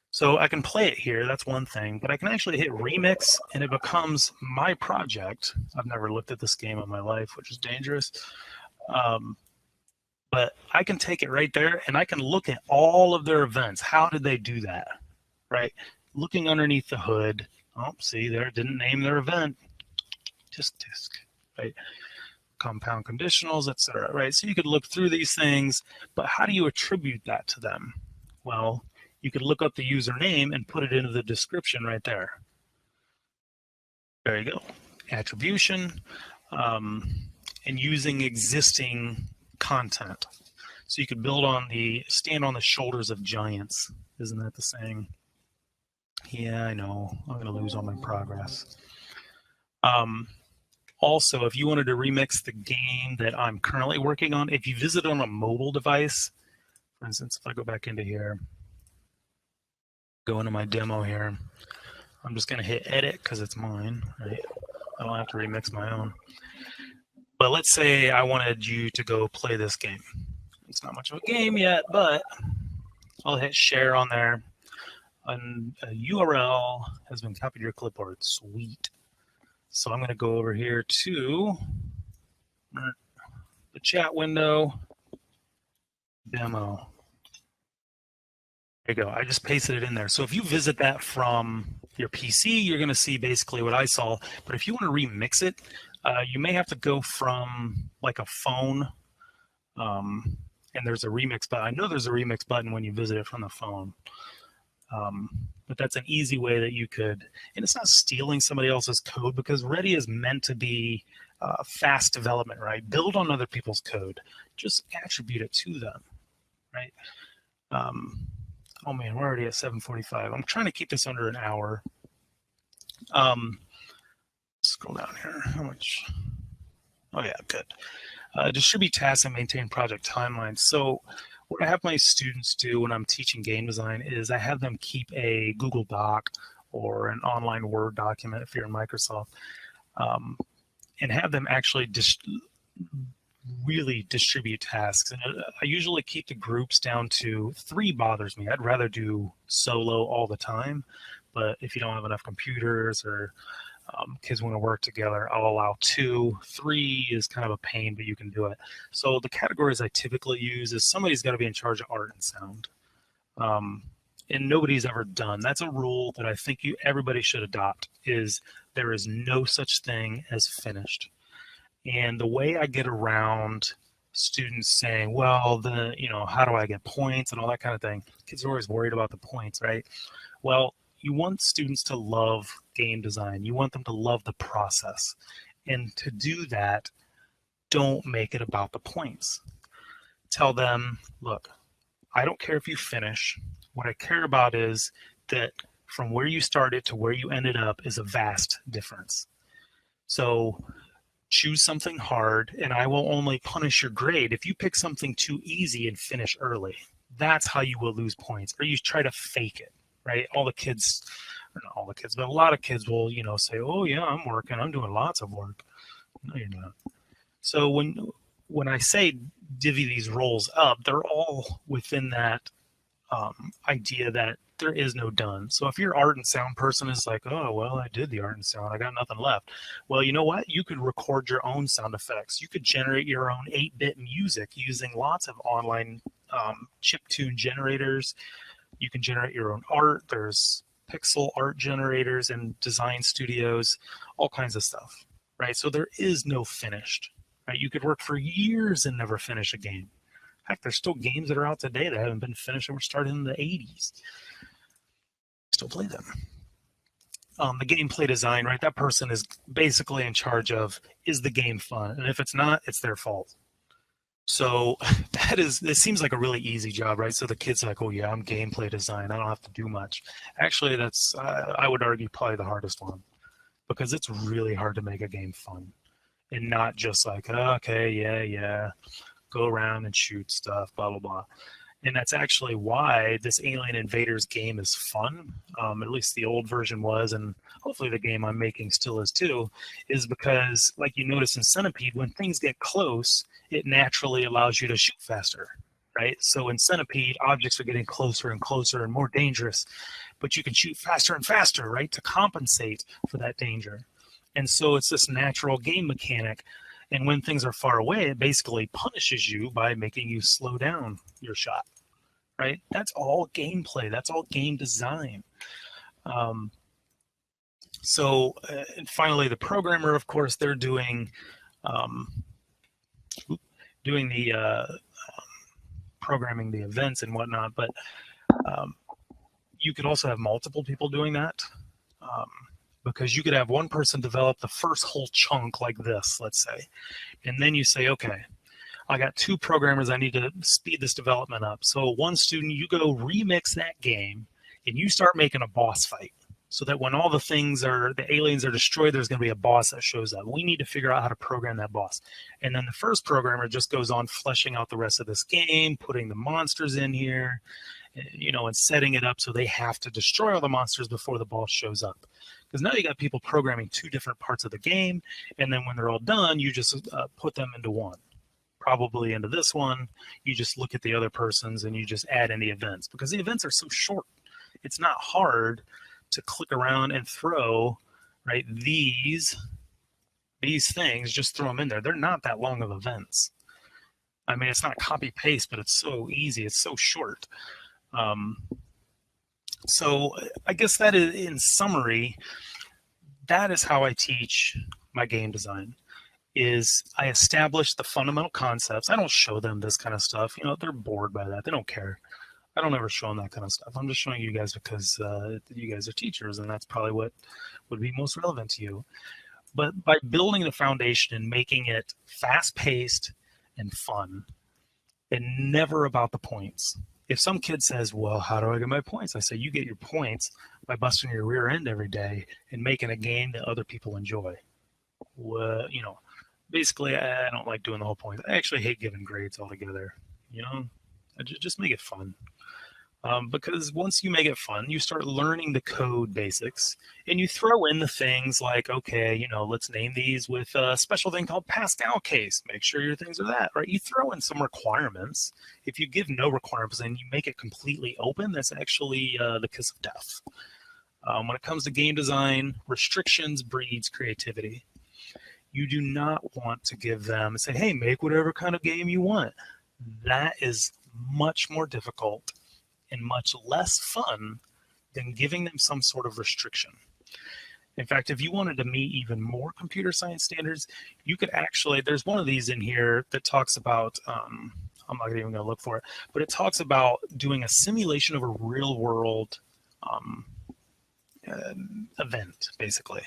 So I can play it here, that's one thing, but I can actually hit remix and it becomes my project. I've never looked at this game in my life, which is dangerous. But I can take it right there and I can look at all of their events. How did they do that, right? Looking underneath the hood. Oh, see there, didn't name their event. Disk, right? Compound conditionals, etc. Right? So you could look through these things, but how do you attribute that to them? Well, you could look up the username and put it into the description right there. There you go. Attribution, and using existing content. So you could stand on the shoulders of giants. Isn't that the saying? Yeah, I know. I'm going to lose all my progress. Also, if you wanted to remix the game that I'm currently working on, if you visit on a mobile device, for instance, if I go back into here, go into my demo here, I'm just going to hit edit because it's mine, right? I don't have to remix my own. But let's say I wanted you to go play this game. It's not much of a game yet, but I'll hit share on there. And a URL has been copied to your clipboard. Sweet. So I'm going to go over here to the chat window, demo. There you go. I just pasted it in there. So if you visit that from your PC, you're going to see basically what I saw. But if you want to remix it, you may have to go from like a phone, and there's a remix button. I know there's a remix button when you visit it from the phone. But that's an easy way that you could, and it's not stealing somebody else's code, because Ready is meant to be fast development, right? Build on other people's code, just attribute it to them, right? Oh man, we're already at 7:45. I'm trying to keep this under an hour. Scroll down here. How much? Oh yeah, good. Distribute tasks and maintain project timelines. So what I have my students do when I'm teaching game design is I have them keep a Google Doc or an online Word document if you're in Microsoft, and have them actually really distribute tasks. And I usually keep the groups down to 3 bothers me. I'd rather do solo all the time, but if you don't have enough computers or kids want to work together, I'll allow 2. 3 is kind of a pain, but you can do it. So the categories I typically use is somebody's got to be in charge of art and sound. And nobody's ever done. That's a rule that I think everybody should adopt, is there is no such thing as finished. And the way I get around students saying, well, how do I get points and all that kind of thing? Kids are always worried about the points, right? Well, you want students to love game design. You want them to love the process. And to do that, don't make it about the points. Tell them, look, I don't care if you finish. What I care about is that from where you started to where you ended up is a vast difference. So choose something hard, and I will only punish your grade if you pick something too easy and finish early. That's how you will lose points, or you try to fake it, right? All the kids, or not all the kids, but a lot of kids will, say, oh yeah, I'm working, I'm doing lots of work. No, you're not. So when I say divvy these roles up, they're all within that idea that there is no done. So if your art and sound person is like, oh, well, I did the art and sound, I got nothing left. Well, you know what? You could record your own sound effects. You could generate your own 8-bit music using lots of online chiptune generators. You can generate your own art. There's pixel art generators and design studios, all kinds of stuff, right? So there is no finished, right? You could work for years and never finish a game. Heck, there's still games that are out today that haven't been finished and were started in the 80s. Still play them. The gameplay design, right? That person is basically in charge of, is the game fun? And if it's not, it's their fault. So this seems like a really easy job, right? So the kid's like, oh yeah, I'm gameplay design. I don't have to do much. Actually, that's, I would argue, probably the hardest one, because it's really hard to make a game fun and not just like, oh, okay, yeah. Go around and shoot stuff, blah, blah, blah. And that's actually why this Alien Invaders game is fun. At least the old version was, and hopefully the game I'm making still is too, is because, like you notice in Centipede, when things get close, it naturally allows you to shoot faster, right? So in Centipede, objects are getting closer and closer and more dangerous, but you can shoot faster and faster, right, to compensate for that danger. And so it's this natural game mechanic. And when things are far away, it basically punishes you by making you slow down your shot, right? That's all gameplay. That's all game design. And finally, the programmer, of course, they're doing the programming the events and whatnot. But you could also have multiple people doing that. Because you could have one person develop the first whole chunk like this, let's say. And then you say, okay, I got 2 programmers, I need to speed this development up. So one student, you go remix that game and you start making a boss fight so that when all the aliens are destroyed, there's going to be a boss that shows up. We need to figure out how to program that boss. And then the first programmer just goes on fleshing out the rest of this game, putting the monsters in here, and setting it up so they have to destroy all the monsters before the boss shows up. Because now you got people programming 2 different parts of the game, and then when they're all done, you just put them into one. Probably into this one, you just look at the other person's and you just add in the events. Because the events are so short, it's not hard to click around and throw, right, these things, just throw them in there. They're not that long of events. I mean, it's not copy-paste, but it's so easy. It's so short. So I guess that is, in summary, that is how I teach my game design. Is I establish the fundamental concepts. I don't show them this kind of stuff. They're bored by that. They don't care. I don't ever show them that kind of stuff. I'm just showing you guys because you guys are teachers, and that's probably what would be most relevant to you. But by building the foundation and making it fast-paced and fun, and never about the points. If some kid says, well, how do I get my points? I say, you get your points by busting your rear end every day and making a game that other people enjoy. Well, basically, I don't like doing the whole point. I actually hate giving grades altogether. Just make it fun. Because once you make it fun, you start learning the code basics and you throw in the things like, okay, let's name these with a special thing called Pascal case. Make sure your things are that, right? You throw in some requirements. If you give no requirements and you make it completely open, that's actually the kiss of death. When it comes to game design, restrictions breeds creativity. You do not want to give them, say, hey, make whatever kind of game you want. That is much more difficult and much less fun than giving them some sort of restriction. In fact, if you wanted to meet even more computer science standards, you could actually, there's one of these in here that talks about, I'm not even going to look for it, but it talks about doing a simulation of a real world event, basically.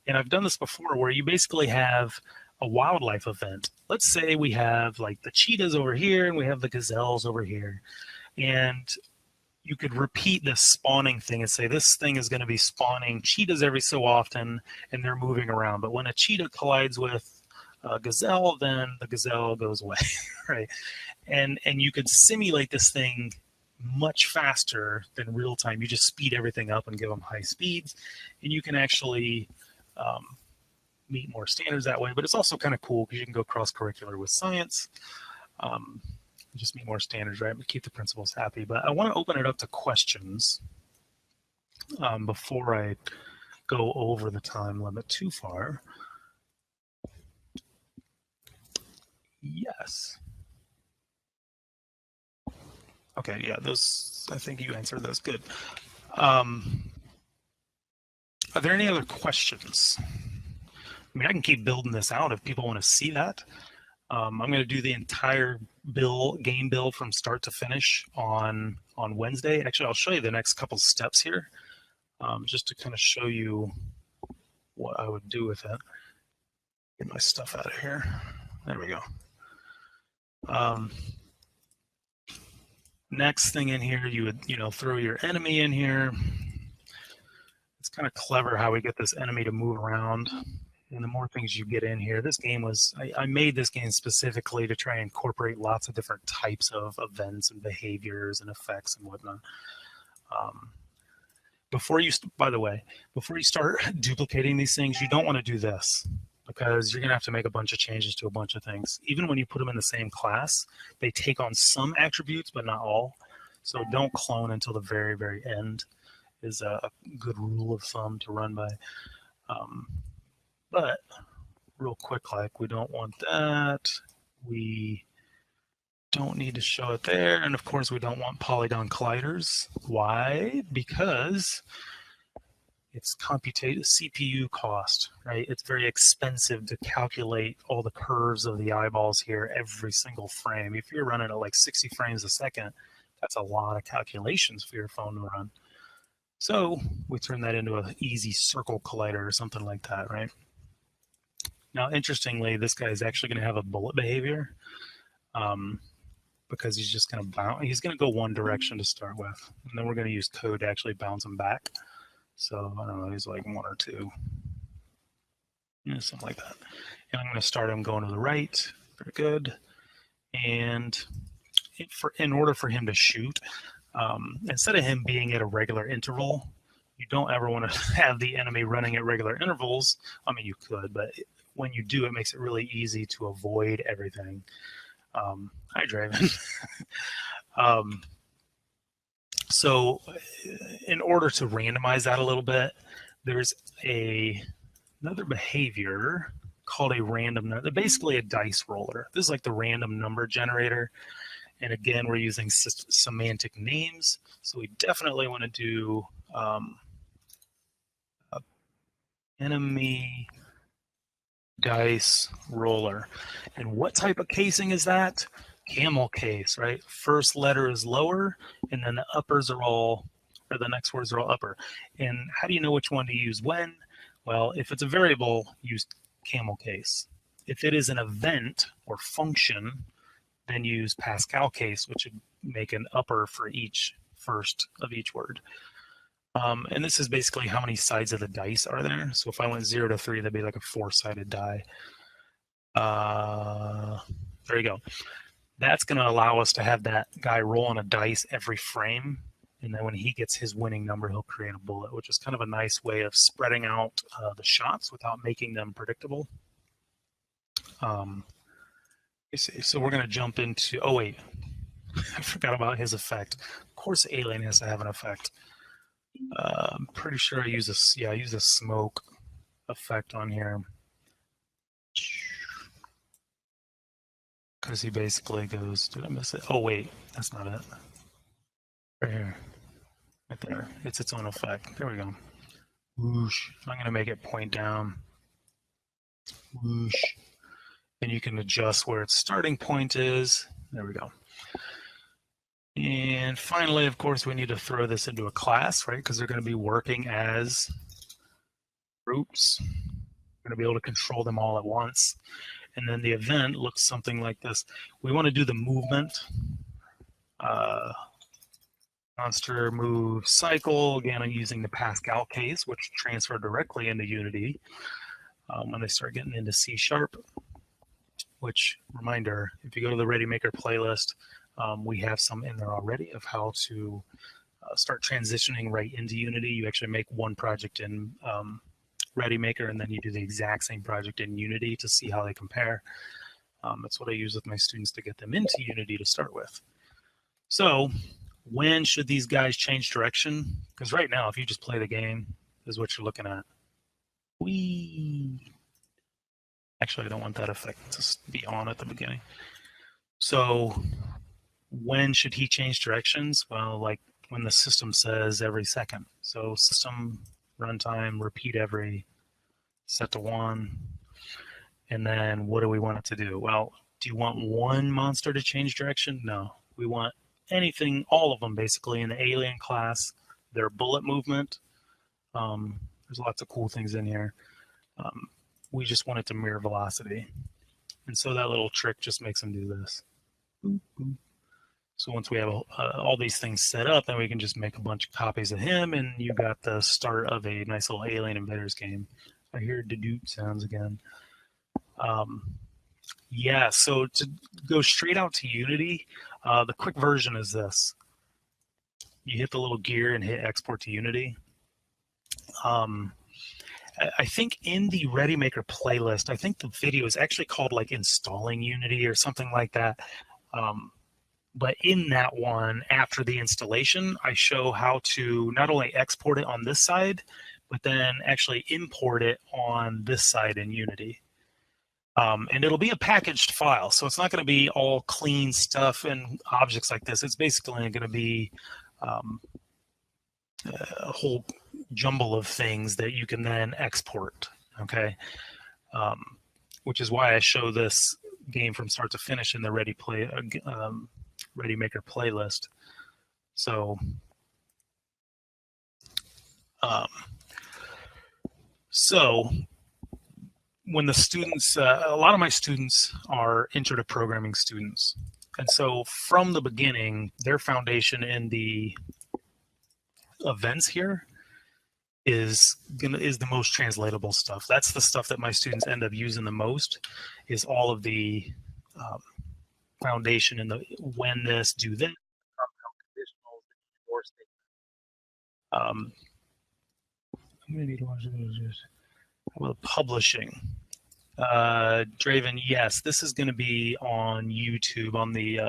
And I've done this before where you basically have a wildlife event. Let's say we have like the cheetahs over here and we have the gazelles over here. And you could repeat this spawning thing and say this thing is going to be spawning cheetahs every so often and they're moving around. But when a cheetah collides with a gazelle, then the gazelle goes away, right? And you could simulate this thing much faster than real time. You just speed everything up and give them high speeds, and you can actually meet more standards that way. But it's also kind of cool because you can go cross-curricular with science. Just meet more standards, right? But keep the principals happy. But I want to open it up to questions before I go over the time limit too far. Yes. Okay, yeah, those, I think you answered those. Good. Are there any other questions? I mean, I can keep building this out if people want to see that. I'm going to do the entire game build from start to finish on Wednesday. Actually, I'll show you the next couple steps here, just to kind of show you what I would do with it. Get my stuff out of here. There we go. Next thing in here, you would throw your enemy in here. It's kind of clever how we get this enemy to move around. And the more things you get in here, this game was, I made this game specifically to try and incorporate lots of different types of events and behaviors and effects and whatnot. By the way, before you start duplicating these things, you don't want to do this because you're going to have to make a bunch of changes to a bunch of things. Even when you put them in the same class, they take on some attributes, but not all. So don't clone until the very, very end is a good rule of thumb to run by. But real quick, like we don't want that. We don't need to show it there. And of course, we don't want polygon colliders. Why? Because it's CPU cost, right? It's very expensive to calculate all the curves of the eyeballs here every single frame. If you're running at like 60 frames a second, that's a lot of calculations for your phone to run. So we turn that into an easy circle collider or something like that, right? Now, interestingly, this guy is actually going to have a bullet behavior because he's just going to bounce. He's going to go one direction to start with, and then we're going to use code to actually bounce him back. So I don't know, he's like 1 or 2, something like that. And I'm going to start him going to the right. Very good. And in order for him to shoot, instead of him being at a regular interval, you don't ever want to have the enemy running at regular intervals. I mean, you could, but when you do, it makes it really easy to avoid everything. Hi, Draven. So in order to randomize that a little bit, there's another behavior called a random number, basically a dice roller. This is like the random number generator. And again, we're using semantic names. So we definitely want to do enemy dice roller. And what type of casing is that? Camel case, right? First letter is lower, and then the uppers are all, or the next words are all upper. And how do you know which one to use when? Well, if it's a variable, use camel case. If it is an event or function, then use Pascal case, which would make an upper for each first of each word. And this is basically how many sides of the dice are there. So if I went 0 to 3, that'd be like a 4-sided die. There you go. That's going to allow us to have that guy roll on a dice every frame. And then when he gets his winning number, he'll create a bullet, which is kind of a nice way of spreading out the shots without making them predictable. So we're going to jump into, oh wait, I forgot about his effect. Of course, alien has to have an effect. I'm pretty sure I use a smoke effect on here. Because he basically goes, did I miss it? Oh wait, that's not it. Right here. Right there. It's its own effect. There we go. Whoosh. I'm going to make it point down. Whoosh. And you can adjust where its starting point is. There we go. And finally, of course, we need to throw this into a class, right? Because they're going to be working as groups. We're going to be able to control them all at once. And then the event looks something like this. We want to do the movement. Monster move cycle. Again, I'm using the Pascal case, which transfer directly into Unity when they start getting into C#. Which, reminder, if you go to the ReadyMaker playlist, we have some in there already of how to start transitioning right into Unity. You actually make one project in ReadyMaker, and then you do the exact same project in Unity to see how they compare. That's what I use with my students to get them into Unity to start with. So when should these guys change direction? Because right now, if you just play the game, this is what you're looking at. Whee! Actually, I don't want that effect to be on at the beginning. So when should he change directions? Well, like when the system says every second. So system runtime, repeat every, set to 1. And then what do we want it to do? Well, do you want one monster to change direction? No. We want anything, all of them basically in the alien class, their bullet movement. There's lots of cool things in here. We just want it to mirror velocity. And so that little trick just makes them do this. So once we have all these things set up, then we can just make a bunch of copies of him, and you got the start of a nice little Alien Invaders game. I hear Dedupe sounds again. Yeah, so to go straight out to Unity, the quick version is this. You hit the little gear and hit export to Unity. I think in the ReadyMaker playlist, I think the video is actually called like installing Unity or something like that. But in that one, after the installation, I show how to not only export it on this side, but then actually import it on this side in Unity. And it'll be a packaged file, so it's not going to be all clean stuff and objects like this. It's basically going to be a whole jumble of things that you can then export, okay? Which is why I show this game from start to finish in the ReadyMaker playlist. So, when the students, a lot of my students are intro to programming students. And so from the beginning, their foundation in the events here is the most translatable stuff. That's the stuff that my students end up using the most, is all of the foundation in the when this, do this, conditionals, or statement. I'm gonna need to watch this. How about publishing? Draven, yes, this is going to be on YouTube on the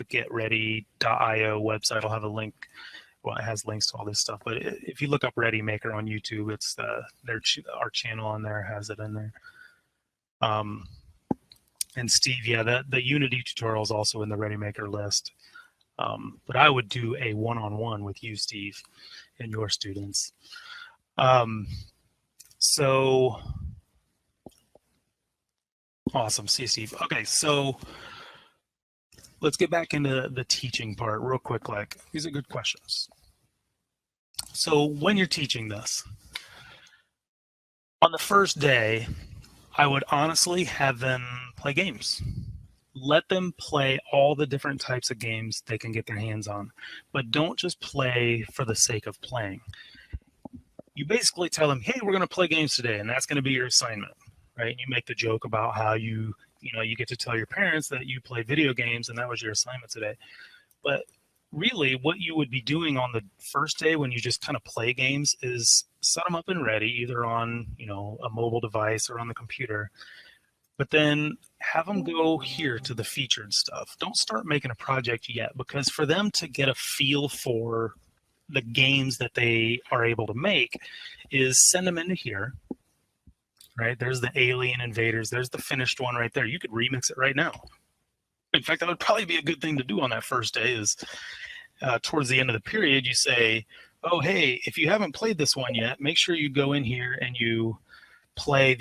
getready.io website. I'll have a link. Well, it has links to all this stuff, but if you look up ReadyMaker on YouTube, it's our channel on there has it in there. And Steve, yeah, the Unity tutorial is also in the ReadyMaker list. But I would do a one-on-one with you, Steve, and your students. So awesome. See you, Steve. Okay, so let's get back into the teaching part real quick. Like, these are good questions. So when you're teaching this, on the first day, I would honestly have them play games. Let them play all the different types of games they can get their hands on, but don't just play for the sake of playing. You basically tell them, hey, we're going to play games today, and that's going to be your assignment, right? And you make the joke about how you get to tell your parents that you play video games and that was your assignment today. But really what you would be doing on the first day when you just kind of play games is set them up and ready, either on, a mobile device or on the computer. But then have them go here to the featured stuff. Don't start making a project yet, because for them to get a feel for the games that they are able to make is send them into here, right? There's the Alien Invaders. There's the finished one right there. You could remix it right now. In fact, that would probably be a good thing to do on that first day is towards the end of the period, you say, oh, hey, if you haven't played this one yet, make sure you go in here and you play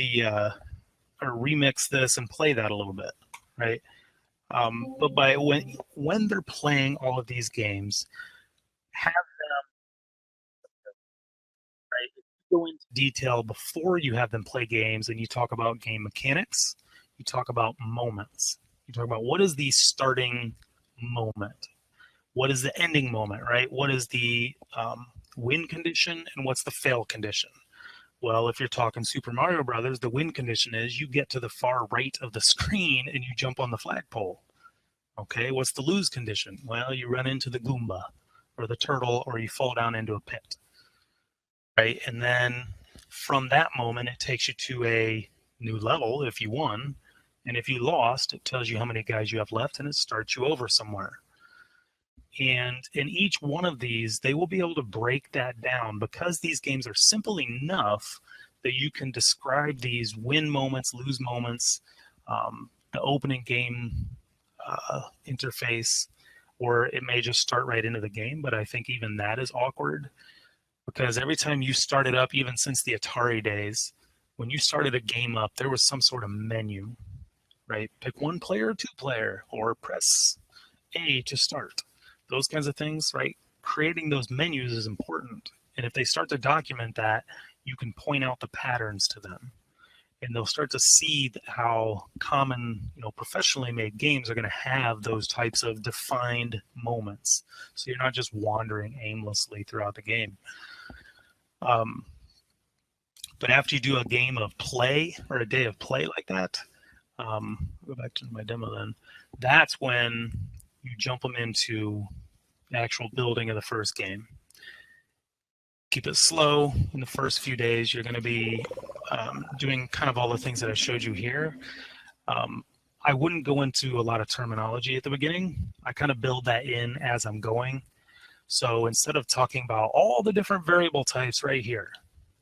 or remix this and play that a little bit, right? But when they're playing all of these games, have right, go into detail before you have them play games, and you talk about game mechanics, you talk about moments, you talk about what is the starting moment, what is the ending moment, right? What is the win condition and what's the fail condition? Well, if you're talking Super Mario Brothers, the win condition is you get to the far right of the screen and you jump on the flagpole. Okay, what's the lose condition? Well, you run into the Goomba or the turtle, or you fall down into a pit. Right, and then from that moment, it takes you to a new level if you won, and if you lost, it tells you how many guys you have left, and it starts you over somewhere. And in each one of these, they will be able to break that down, because these games are simple enough that you can describe these win moments, lose moments, the opening game interface, or it may just start right into the game. But I think even that is awkward, because every time you started up, even since the Atari days, when you started a game up, there was some sort of menu, right? Pick one player or two player, or press A to start. Those kinds of things, right? Creating those menus is important. And if they start to document that, you can point out the patterns to them. And they'll start to see how common, professionally made games are going to have those types of defined moments. So you're not just wandering aimlessly throughout the game. But after you do a game of play or a day of play like that, go back to my demo then, that's when you jump them into the actual building of the first game. Keep it slow. In the first few days, you're going to be doing kind of all the things that I showed you here. I wouldn't go into a lot of terminology at the beginning. I kind of build that in as I'm going. So instead of talking about all the different variable types right here,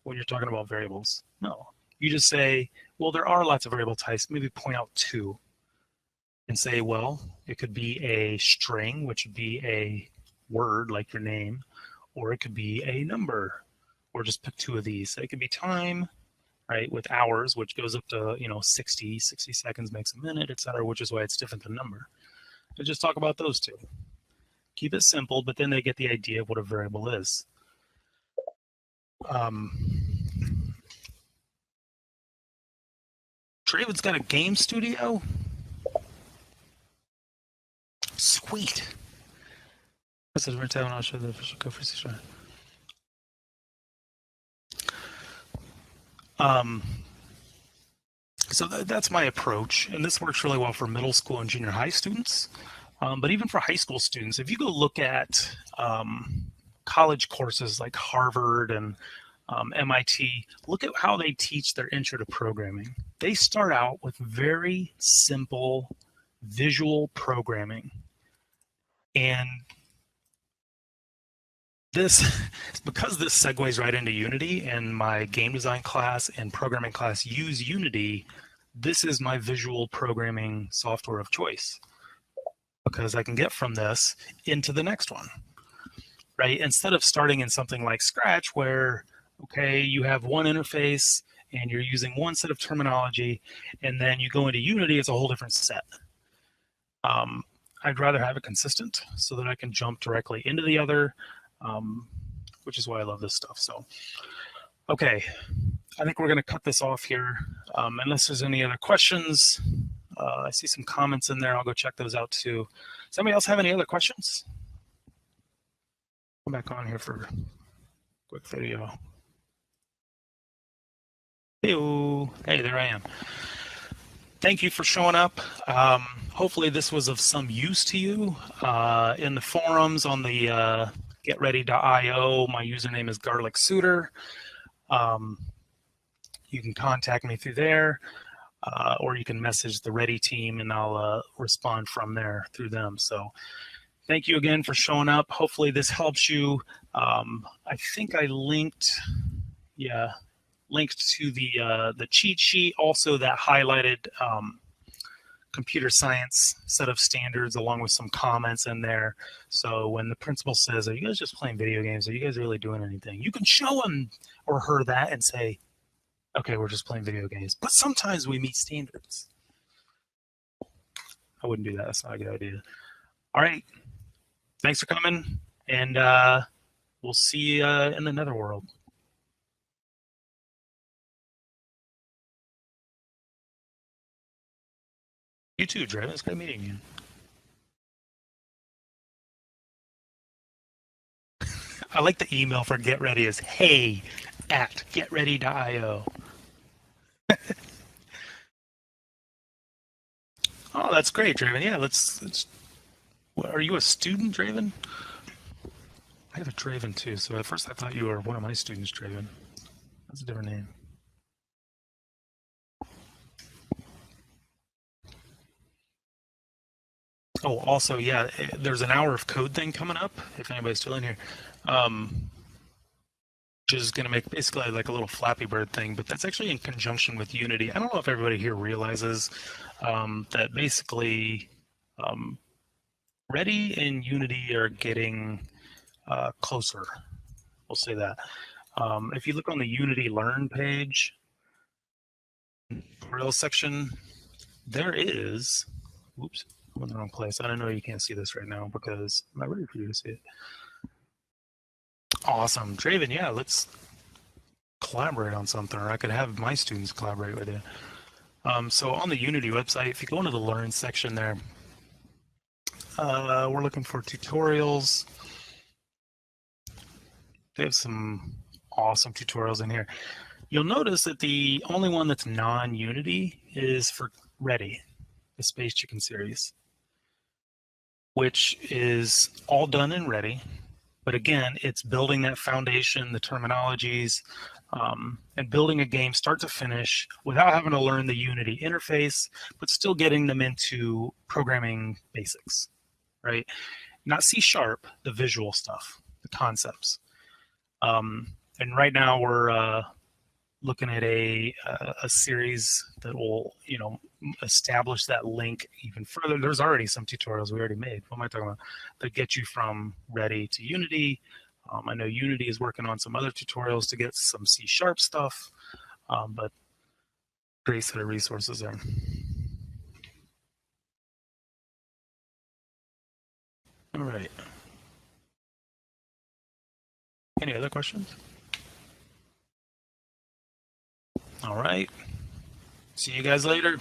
when you're talking about variables, no. You just say, well, there are lots of variable types. Maybe point out two and say, well, it could be a string, which would be a word like your name, or it could be a number, or just pick two of these. So it could be time, right, with hours, which goes up to 60 seconds makes a minute, etc., which is why it's different than number. So just talk about those two. Keep it simple, but then they get the idea of what a variable is. Draven's got a game studio. Sweet. This is right now. I'll show the official code for C#. So that's my approach, and this works really well for middle school and junior high students. But even for high school students, if you go look at college courses like Harvard and MIT, look at how they teach their intro to programming. They start out with very simple visual programming. And because this segues right into Unity, and my game design class and programming class use Unity, this is my visual programming software of choice, because I can get from this into the next one, right? Instead of starting in something like Scratch where, okay, you have one interface and you're using one set of terminology, and then you go into Unity, it's a whole different set. I'd rather have it consistent so that I can jump directly into the other, which is why I love this stuff. So, okay, I think we're going to cut this off here. Unless there's any other questions, I see some comments in there. I'll go check those out too. Does anybody else have any other questions? Come back on here for a quick video. Hey, there I am. thank you for showing up. Hopefully this was of some use to you. In the forums on the getready.io, my username is Garlic Suitor. You can contact me through there, or you can message the Ready team and I'll respond from there through them. So thank you again for showing up. Hopefully this helps you. I think I linked to the cheat sheet, also that highlighted computer science set of standards along with some comments in there. So when the principal says, are you guys just playing video games? Are you guys really doing anything? You can show him or her that and say, okay, we're just playing video games. But sometimes we meet standards. I wouldn't do that. That's not a good idea. All right. Thanks for coming. And we'll see you in the netherworld. You too, Draven. It's great meeting you. I like the email for Get Ready is hey@getready.io. Oh, that's great, Draven. Yeah, let's. Are you a student, Draven? I have a Draven too. So at first I thought you were one of my students, Draven. That's a different name. Oh, also, yeah, there's an hour of code thing coming up. If anybody's still in here, which is going to make basically like a little Flappy Bird thing, but that's actually in conjunction with Unity. I don't know if everybody here realizes that basically Ready and Unity are getting closer. We'll say that. If you look on the Unity Learn page, tutorial section, there is, whoops, I'm in the wrong place. I don't know you can't see this right now because I'm not ready for you to see it. Awesome. Draven, yeah, let's collaborate on something, or I could have my students collaborate with you. So on the Unity website, if you go into the Learn section there, we're looking for tutorials. They have some awesome tutorials in here. You'll notice that the only one that's non-Unity is for Ready, the Space Chicken series, which is all done in Ready. But again, it's building that foundation, the terminologies, and building a game start to finish without having to learn the Unity interface, but still getting them into programming basics, right? Not C#, the visual stuff, the concepts. And right now we're looking at a series that will, establish that link even further. There's already some tutorials we already made. What am I talking about? That get you from Ready to Unity. I know Unity is working on some other tutorials to get some C# stuff, but great set of resources there. All right. Any other questions? All right. See you guys later.